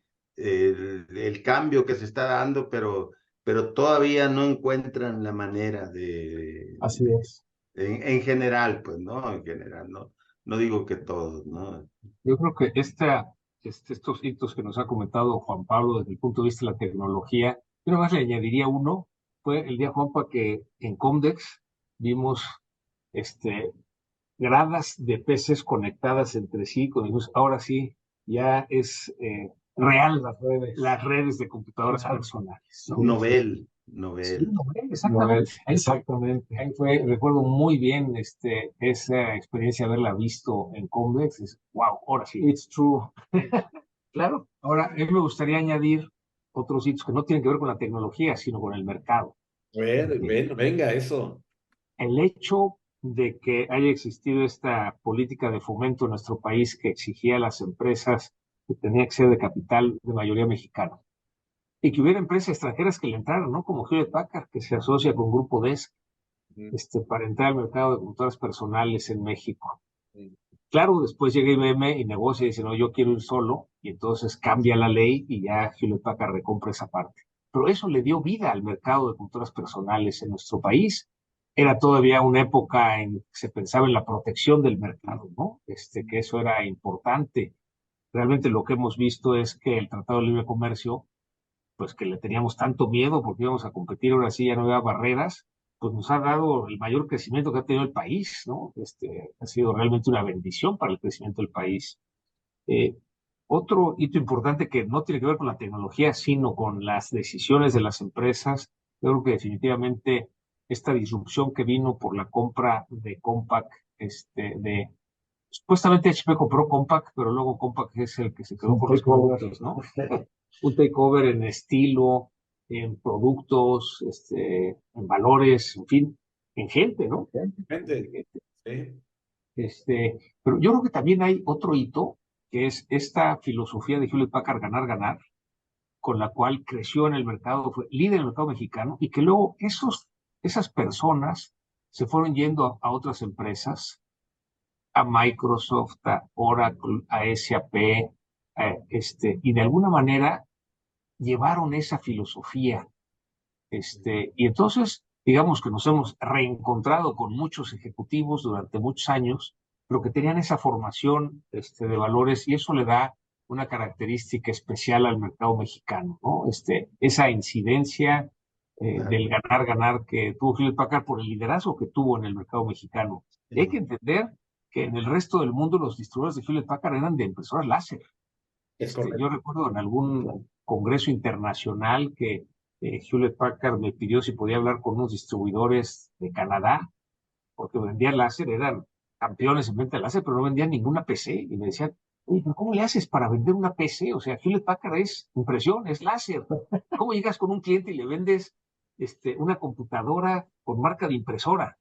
cambio que se está dando, pero todavía no encuentran la manera así es. en general, pues, ¿no? En general, ¿no? No digo que todos, ¿no? Yo creo que estos hitos que nos ha comentado Juan Pablo desde el punto de vista de la tecnología, yo nada más le añadiría uno, fue el día, Juanpa, que en Comdex vimos este, gradas de peces conectadas entre sí, ahora sí, ya es real las redes de computadoras personales, ¿no? Sí, Novel. exactamente. Exactamente. Ahí fue, recuerdo muy bien esa experiencia, haberla visto en Convex. Wow, ahora sí, it's true. Claro. Ahora, a mí me gustaría añadir otros hitos que no tienen que ver con la tecnología, sino con el mercado. Venga, eso. El hecho de que haya existido esta política de fomento en nuestro país que exigía a las empresas que tenía que ser de capital de mayoría mexicana y que hubiera empresas extranjeras que le entraran, ¿no? Como Hewlett Packard, que se asocia con Grupo DESC, para entrar al mercado de computadoras personales en México. Claro, después llega IBM y negocia y dice, no, yo quiero ir solo, y entonces cambia la ley y ya Hewlett Packard recompra esa parte. Pero eso le dio vida al mercado de computadoras personales en nuestro país. Era todavía una época en que se pensaba en la protección del mercado, ¿no? Que eso era importante. Realmente lo que hemos visto es que el Tratado de Libre Comercio, pues que le teníamos tanto miedo porque íbamos a competir, ahora sí ya no había barreras, pues nos ha dado el mayor crecimiento que ha tenido el país, ¿no? Ha sido realmente una bendición para el crecimiento del país. Eh, Otro hito importante que no tiene que ver con la tecnología, sino con las decisiones de las empresas, yo creo que definitivamente esta disrupción que vino por la compra de Compaq, supuestamente HP compró Compaq, pero luego Compaq es el que se quedó con los productos, ¿no? Un takeover en estilo, en productos, en valores, en fin, en gente, ¿no? Gente. Sí. Pero yo creo que también hay otro hito, que es esta filosofía de Hewlett Packard ganar, ganar, con la cual creció en el mercado, fue líder en el mercado mexicano, y que luego esas personas se fueron yendo a otras empresas, a Microsoft, a Oracle, a SAP, y de alguna manera llevaron esa filosofía. Y entonces, digamos que nos hemos reencontrado con muchos ejecutivos durante muchos años, pero que tenían esa formación de valores y eso le da una característica especial al mercado mexicano, ¿no? Esa incidencia del ganar, ganar que tuvo Hewlett Packard por el liderazgo que tuvo en el mercado mexicano. Y hay que entender que en el resto del mundo los distribuidores de Hewlett Packard eran de impresoras láser. Es correcto. Yo recuerdo en algún congreso internacional que Hewlett Packard me pidió si podía hablar con unos distribuidores de Canadá, porque vendían láser, eran campeones en venta de láser, pero no vendían ninguna PC. Y me decían, oye, ¿pero cómo le haces para vender una PC? O sea, Hewlett Packard es impresión, es láser. ¿Cómo llegas con un cliente y le vendes una computadora con marca de impresora?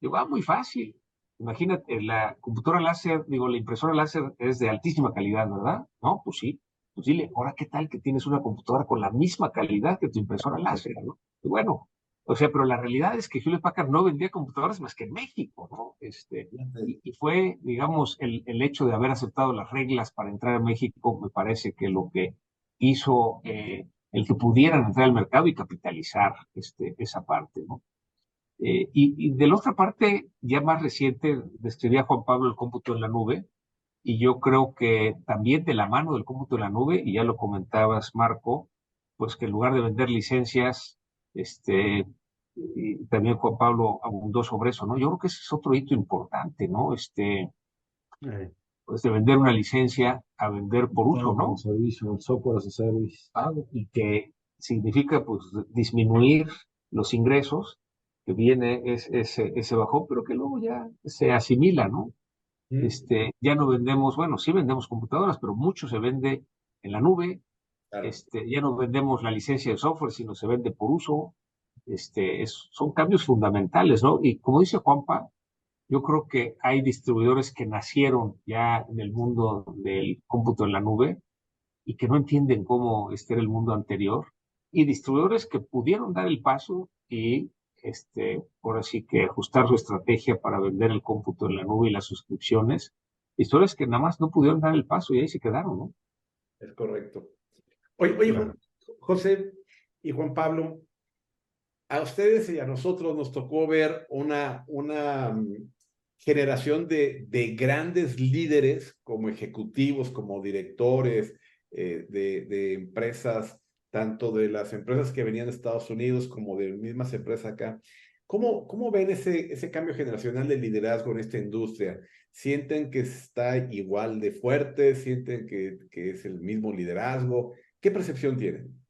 Digo, muy fácil. Imagínate, la computadora láser, digo, la impresora láser es de altísima calidad, ¿verdad? No, pues sí. Pues dile, ahora, ¿qué tal que tienes una computadora con la misma calidad que tu impresora láser, ¿no? Y bueno, o sea, pero la realidad es que Hewlett Packard no vendía computadoras más que en México, ¿no? Y fue, digamos, el hecho de haber aceptado las reglas para entrar a México, me parece que lo que hizo el que pudieran entrar al mercado y capitalizar esa parte, ¿no? Y de la otra parte, ya más reciente, describía Juan Pablo el cómputo en la nube, y yo creo que también de la mano del cómputo en la nube, y ya lo comentabas, Marco, pues que en lugar de vender licencias, y también Juan Pablo abundó sobre eso, ¿no? Yo creo que ese es otro hito importante, ¿no? Pues de vender una licencia a vender por uso, ¿no? Un servicio, un software as a service. Y que significa, pues, disminuir los ingresos, que viene ese bajón, pero que luego ya se asimila, ¿no? Ya no vendemos, bueno, sí vendemos computadoras, pero mucho se vende en la nube. Claro. Ya no vendemos la licencia de software, sino se vende por uso. Son cambios fundamentales, ¿no? Y como dice Juanpa, yo creo que hay distribuidores que nacieron ya en el mundo del cómputo en la nube y que no entienden cómo era el mundo anterior, y distribuidores que pudieron dar el paso y por así que ajustar su estrategia para vender el cómputo en la nube y las suscripciones, distribuidores que nada más no pudieron dar el paso y ahí se quedaron, ¿no? Es correcto. Oye, claro. José y Juan Pablo, a ustedes y a nosotros nos tocó ver una generación de grandes líderes como ejecutivos, como directores de empresas, tanto de las empresas que venían de Estados Unidos como de mismas empresas acá. ¿Cómo ven ese cambio generacional de liderazgo en esta industria? ¿Sienten que está igual de fuerte? ¿Sienten que es el mismo liderazgo? ¿Qué percepción tienen?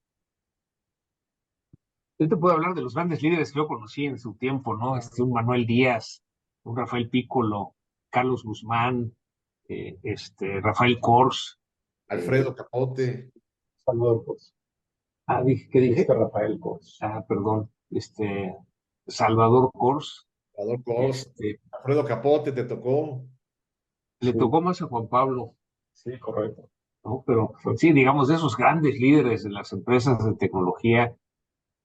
Yo te puedo hablar de los grandes líderes que yo conocí en su tiempo, ¿no? Un Manuel Díaz, un Rafael Piccolo, Carlos Guzmán, Rafael Kors, Alfredo Capote, Salvador Kors. ¿Qué dije? Rafael Kors. Perdón, Salvador Kors. Salvador Kors, Alfredo Capote, ¿te tocó? Le tocó más a Juan Pablo. Sí, correcto. ¿No? Pero sí, digamos, de esos grandes líderes de las empresas de tecnología,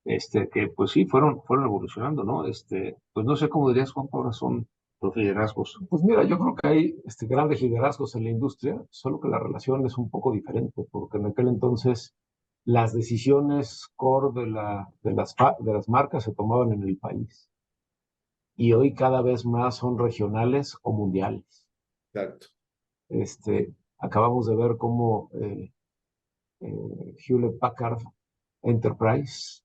que pues sí, fueron evolucionando, ¿no? Pues no sé cómo dirías, Juan Pablo, son los liderazgos. Pues mira, yo creo que hay grandes liderazgos en la industria, solo que la relación es un poco diferente, porque en aquel entonces las decisiones core de las marcas se tomaban en el país. Y hoy cada vez más son regionales o mundiales. Exacto. Acabamos de ver cómo Hewlett Packard Enterprise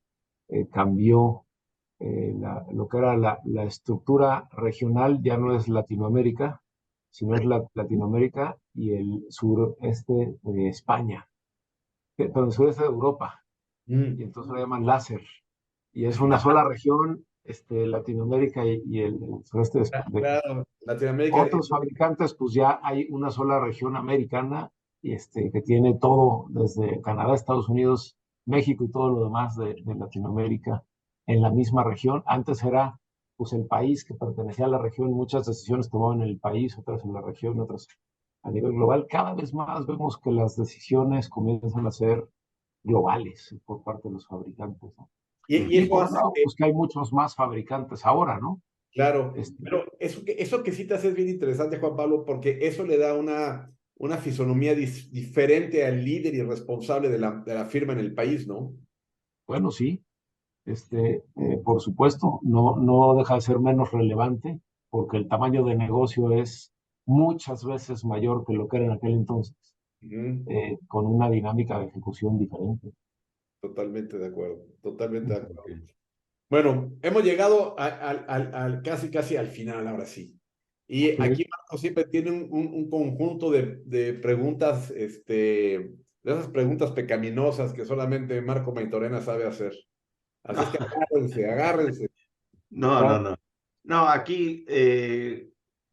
cambió lo que era la estructura regional, ya no es Latinoamérica, sino es Latinoamérica y el sureste de España, pero el sureste de Europa. Y entonces lo llaman láser. Y es una sola región, Latinoamérica y el sureste de España. Claro, Latinoamérica. Otros fabricantes, pues ya hay una sola región americana que tiene todo, desde Canadá, Estados Unidos, México y todo lo demás de Latinoamérica en la misma región. Antes era pues el país que pertenecía a la región, muchas decisiones tomaban en el país, otras en la región, otras a nivel global. Cada vez más vemos que las decisiones comienzan a ser globales por parte de los fabricantes, ¿no? Y por un lado, pues que hay muchos más fabricantes ahora, ¿no? Claro, pero eso que citas es bien interesante, Juan Pablo, porque eso le da una fisonomía diferente al líder y responsable de la firma en el país, ¿no? Bueno, sí. Por supuesto, no deja de ser menos relevante, porque el tamaño de negocio es muchas veces mayor que lo que era en aquel entonces, con una dinámica de ejecución diferente. Totalmente de acuerdo, totalmente de acuerdo. Bueno, hemos llegado al casi al final, ahora sí. Y aquí Marco siempre tiene un conjunto de preguntas, de esas preguntas pecaminosas que solamente Marco Maitorena sabe hacer. Así es que agárrense. No. No, aquí,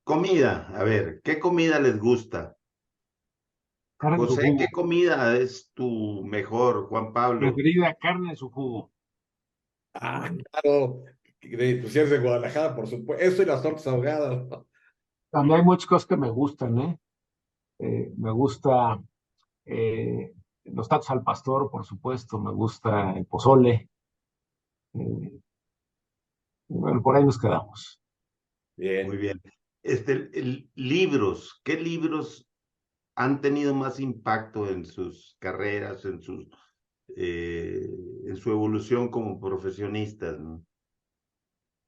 comida. A ver, ¿qué comida les gusta? José, ¿qué comida es tu mejor, Juan Pablo? Preferida, carne en su jugo. Claro, pues si eres de Guadalajara, por supuesto. Eso y las tortas ahogadas. También hay muchas cosas que me gustan, me gusta los tacos al pastor, por supuesto, me gusta el pozole. Bueno, por ahí nos quedamos. Bien. Muy bien. Libros, ¿qué libros han tenido más impacto en sus carreras, en su evolución como profesionistas, ¿no?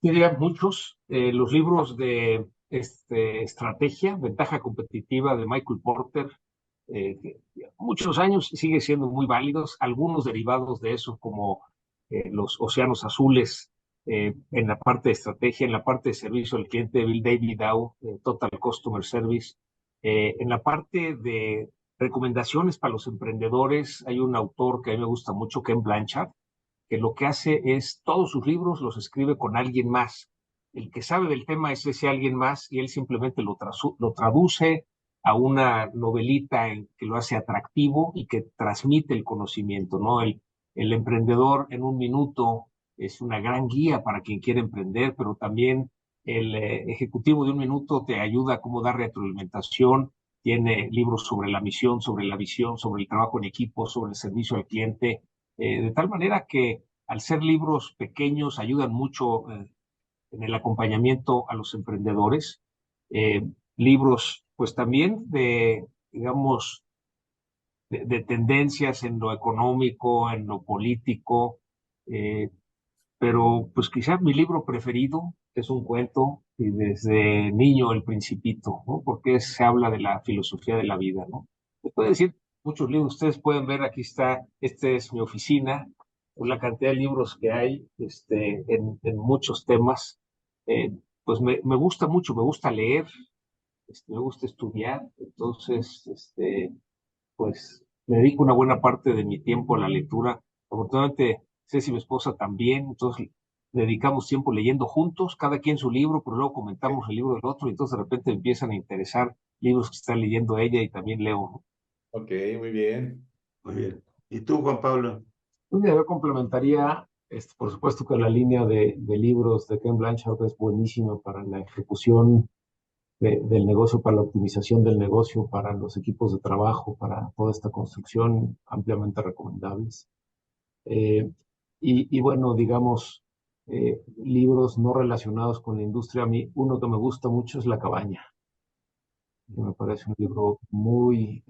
Diría muchos, los libros de estrategia, ventaja competitiva de Michael Porter, muchos años sigue siendo muy válidos, algunos derivados de eso como los océanos azules en la parte de estrategia, en la parte de servicio al cliente, Bill David Dow, Total Customer Service, en la parte de recomendaciones para los emprendedores, hay un autor que a mí me gusta mucho, Ken Blanchard, que lo que hace es todos sus libros los escribe con alguien más. El que sabe del tema es ese alguien más y él simplemente lo traduce a una novelita que lo hace atractivo y que transmite el conocimiento, ¿no? El emprendedor en un minuto es una gran guía para quien quiere emprender, pero también el ejecutivo de un minuto te ayuda a cómo dar retroalimentación. Tiene libros sobre la misión, sobre la visión, sobre el trabajo en equipo, sobre el servicio al cliente, de tal manera que al ser libros pequeños ayudan mucho en el acompañamiento a los emprendedores. Libros, pues también de, digamos, de tendencias en lo económico, en lo político, eh, pero pues quizás mi libro preferido es un cuento y desde niño El Principito, ¿no? Porque se habla de la filosofía de la vida, ¿no? Se puede decir muchos libros, ustedes pueden ver, aquí está, esta es mi oficina, con la cantidad de libros que hay en muchos temas. Eh, pues me gusta mucho, me gusta leer, me gusta estudiar, entonces, pues me dedico una buena parte de mi tiempo a la lectura. Afortunadamente, Ceci, mi esposa, también, entonces dedicamos tiempo leyendo juntos, cada quien su libro, pero luego comentamos el libro del otro, y entonces de repente empiezan a interesar libros que está leyendo ella y también leo, ¿no? Ok, muy bien. Muy bien. ¿Y tú, Juan Pablo? Yo complementaría, por supuesto que la línea de libros de Ken Blanchard es buenísima para la ejecución del negocio, para la optimización del negocio, para los equipos de trabajo, para toda esta construcción, ampliamente recomendables. Y bueno, digamos, libros no relacionados con la industria, a mí uno que me gusta mucho es La Cabaña. Me parece un libro muy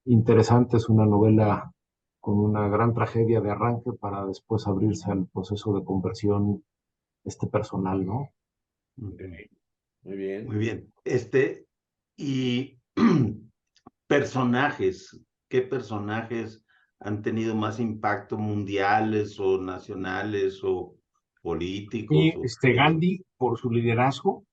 interesante, es una novela con una gran tragedia de arranque para después abrirse al proceso de conversión personal, ¿no? Okay. Muy bien. Muy bien. Y personajes, ¿qué personajes han tenido más impacto, mundiales o nacionales o políticos? Y Gandhi, por su liderazgo,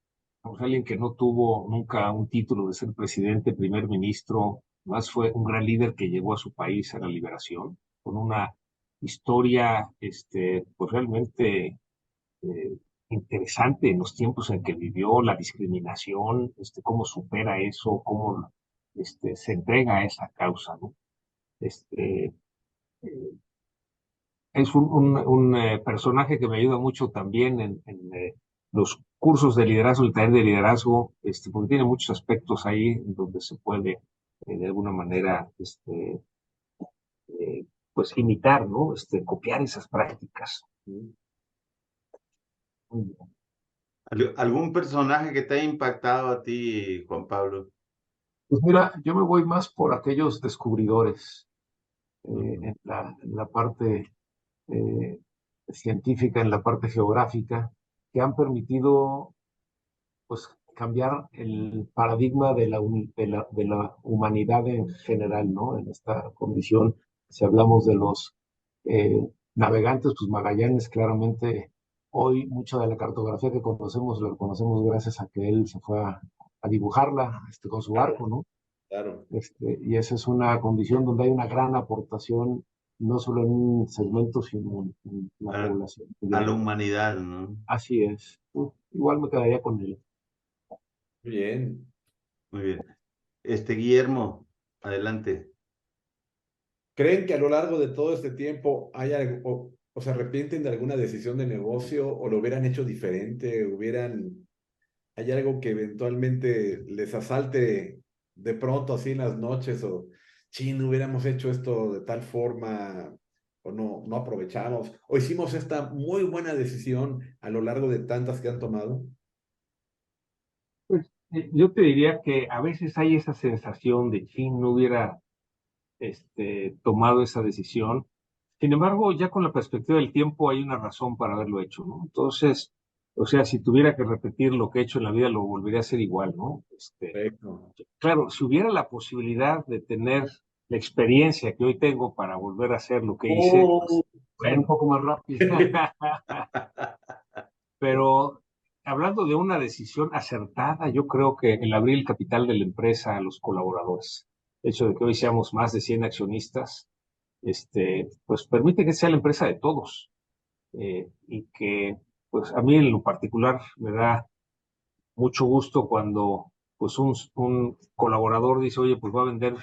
pues alguien que no tuvo nunca un título de ser presidente, primer ministro, más fue un gran líder que llevó a su país a la liberación, con una historia, pues realmente eh, interesante en los tiempos en que vivió, la discriminación, cómo supera eso, cómo se entrega a esa causa, ¿no? Este, eh, es un personaje que me ayuda mucho también en los cursos de liderazgo, el taller de liderazgo, porque tiene muchos aspectos ahí en donde se puede, de alguna manera, pues imitar, ¿no? Copiar esas prácticas. ¿Algún personaje que te haya impactado a ti, Juan Pablo? Pues mira, yo me voy más por aquellos descubridores en la parte eh, científica, en la parte geográfica, que han permitido pues cambiar el paradigma de la humanidad en general, ¿no? En esta condición, si hablamos de los navegantes, pues Magallanes claramente, hoy mucha de la cartografía que conocemos, la conocemos gracias a que él se fue a dibujarla con su barco, ¿no? Claro. Y esa es una condición donde hay una gran aportación, no solo en un segmento, sino en la población. A la humanidad, ¿no? Así es. Igual me quedaría con él. Muy bien. Muy bien. Guillermo, adelante. ¿Creen que a lo largo de todo este tiempo hay algo, o se arrepienten de alguna decisión de negocio o lo hubieran hecho diferente, hay algo que eventualmente les asalte de pronto así en las noches o, no hubiéramos hecho esto de tal forma o no aprovechamos o hicimos esta muy buena decisión a lo largo de tantas que han tomado? Pues yo te diría que a veces hay esa sensación de que no hubiera tomado esa decisión. Sin embargo, ya con la perspectiva del tiempo hay una razón para haberlo hecho, ¿no? Entonces, o sea, si tuviera que repetir lo que he hecho en la vida, lo volvería a hacer igual, ¿no? Perfecto. Claro, si hubiera la posibilidad de tener la experiencia que hoy tengo para volver a hacer lo que hice, pues, Bueno, un poco más rápido. Pero hablando de una decisión acertada, yo creo que el abrir el capital de la empresa a los colaboradores, el hecho de que hoy seamos más de 100 accionistas, pues permite que sea la empresa de todos, y que, pues a mí en lo particular me da mucho gusto cuando pues un colaborador dice, oye, pues voy a vender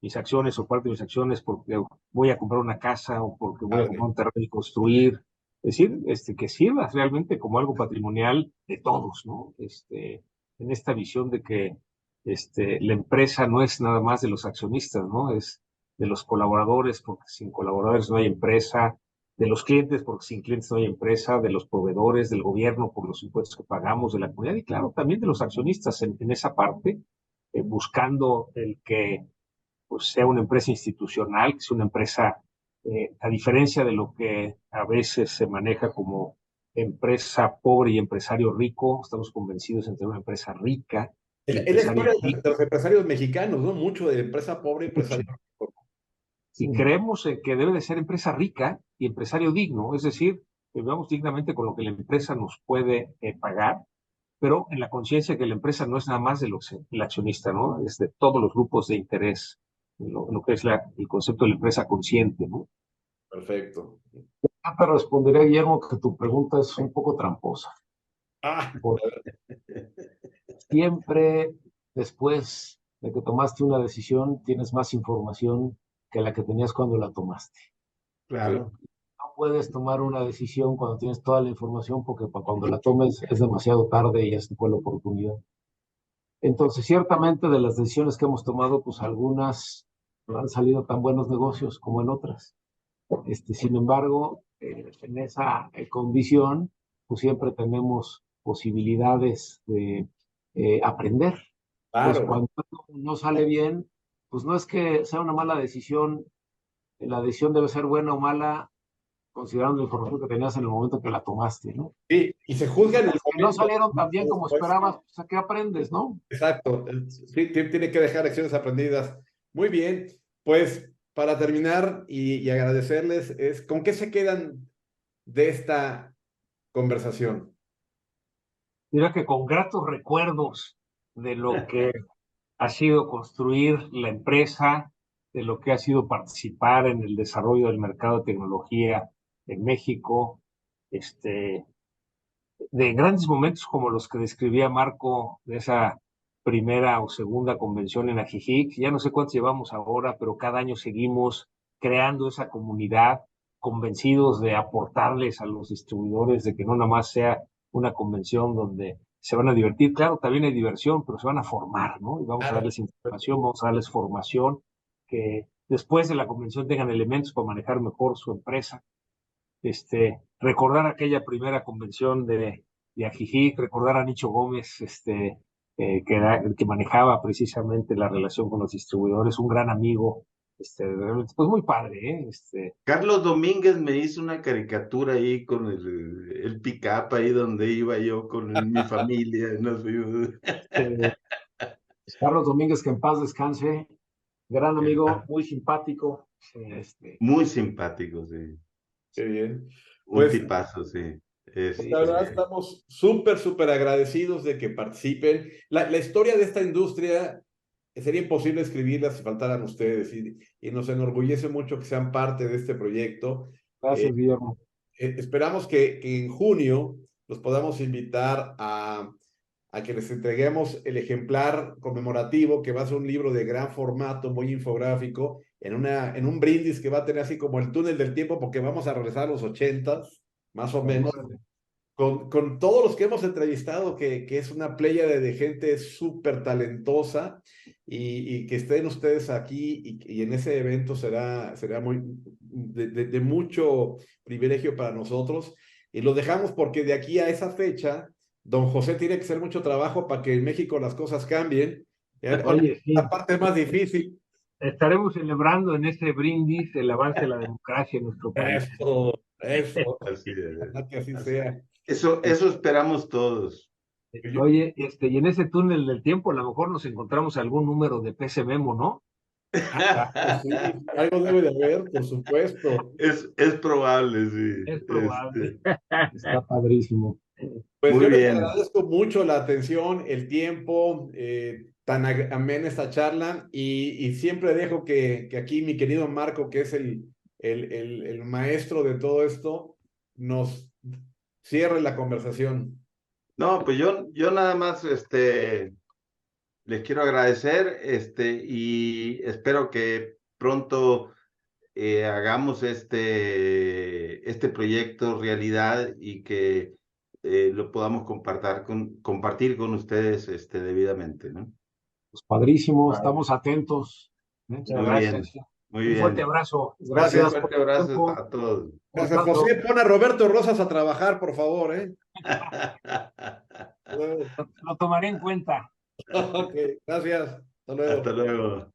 mis acciones o parte de mis acciones porque voy a comprar una casa o porque voy a comprar un terreno y construir. Es decir, que sirva realmente como algo patrimonial de todos, ¿no? En esta visión de que la empresa no es nada más de los accionistas, ¿no? Es de los colaboradores, porque sin colaboradores no hay empresa, de los clientes, porque sin clientes no hay empresa, de los proveedores, del gobierno, por los impuestos que pagamos, de la comunidad, y claro, también de los accionistas en esa parte, buscando el que pues, sea una empresa institucional, que sea una empresa, a diferencia de lo que a veces se maneja como empresa pobre y empresario rico, estamos convencidos en tener una empresa rica. Es la historia de los empresarios mexicanos, ¿no? Mucho de empresa pobre, empresario rico. Y creemos que debe de ser empresa rica y empresario digno, es decir, que vivamos dignamente con lo que la empresa nos puede pagar, pero en la conciencia que la empresa no es nada más el accionista, ¿no? Es de todos los grupos de interés, lo que es el concepto de la empresa consciente, ¿no? Perfecto. Te responderé, Guillermo, que tu pregunta es un poco tramposa. Siempre después de que tomaste una decisión, tienes más información que la que tenías cuando la tomaste. Claro. No puedes tomar una decisión cuando tienes toda la información porque cuando la tomes es demasiado tarde y ya se fue la oportunidad. Entonces, ciertamente de las decisiones que hemos tomado, pues algunas no han salido tan buenos negocios como en otras. Sin embargo, en esa condición, pues siempre tenemos posibilidades de aprender. Pues Claro. cuando no sale bien, pues no es que sea una mala decisión, la decisión debe ser buena o mala considerando la información que tenías en el momento que la tomaste, ¿no? Sí, y se juzga en el que no salieron tan bien como esperabas, pues a qué aprendes, ¿no? Exacto, sí, tiene que dejar lecciones aprendidas. Muy bien, pues para terminar y agradecerles, ¿con qué se quedan de esta conversación? Mira que con gratos recuerdos de lo que ha sido construir la empresa, de lo que ha sido participar en el desarrollo del mercado de tecnología en México, de grandes momentos como los que describía Marco, de esa primera o segunda convención en Ajijic. Ya no sé cuántos llevamos ahora, pero cada año seguimos creando esa comunidad, convencidos de aportarles a los distribuidores, de que no nada más sea una convención donde se van a divertir. Claro, también hay diversión, pero se van a formar, ¿no? Y vamos a darles información, vamos a darles formación, que después de la convención tengan elementos para manejar mejor su empresa. Recordar aquella primera convención de Ajijic, recordar a Nicho Gómez, que era el que manejaba precisamente la relación con los distribuidores, un gran amigo, realmente, pues muy padre, ¿eh? Carlos Domínguez me hizo una caricatura ahí con el pick-up ahí donde iba yo con mi familia. Nos fuimos. Carlos Domínguez, que en paz descanse, gran amigo, muy simpático. Muy simpático, sí. Qué bien. Un tipazo, sí. La verdad estamos súper agradecidos de que participen. La historia de esta industria sería imposible escribirla si faltaran ustedes y nos enorgullece mucho que sean parte de este proyecto. Gracias, Guillermo. Esperamos que en junio los podamos invitar a que les entreguemos el ejemplar conmemorativo, que va a ser un libro de gran formato, muy infográfico, en un brindis que va a tener así como el túnel del tiempo, porque vamos a regresar a los 80s, más o menos, con todos los que hemos entrevistado, que es una pléyade de gente súper talentosa, y que estén ustedes aquí y en ese evento será muy de mucho privilegio para nosotros. Y lo dejamos porque de aquí a esa fecha, don José tiene que hacer mucho trabajo para que en México las cosas cambien. Oye, sí. La parte más difícil. Estaremos celebrando en este brindis el avance de la democracia en nuestro país. Eso. Así es. Que así sea. Eso esperamos todos. Oye, y en ese túnel del tiempo a lo mejor nos encontramos algún número de PC Memo, ¿no? Pues sí, algo debe de haber, por supuesto. Es probable, sí. Es probable. Está padrísimo. Pues Muy yo les bien. agradezco mucho la atención, el tiempo, tan amena esta charla y siempre dejo que aquí mi querido Marco, que es el maestro de todo esto, nos cierre la conversación. No, pues yo nada más les quiero agradecer y espero que pronto hagamos este proyecto realidad y que lo podamos compartir con ustedes debidamente, ¿no? Pues padrísimo, estamos atentos. Muchas Muy gracias. bien, muy Un fuerte bien. abrazo. Un Gracias por fuerte tu abrazo tiempo. a todos. José José, pon a Roberto Rosas a trabajar, por favor, ¿eh? Lo tomaré en cuenta. Ok, gracias. Hasta luego. Hasta luego.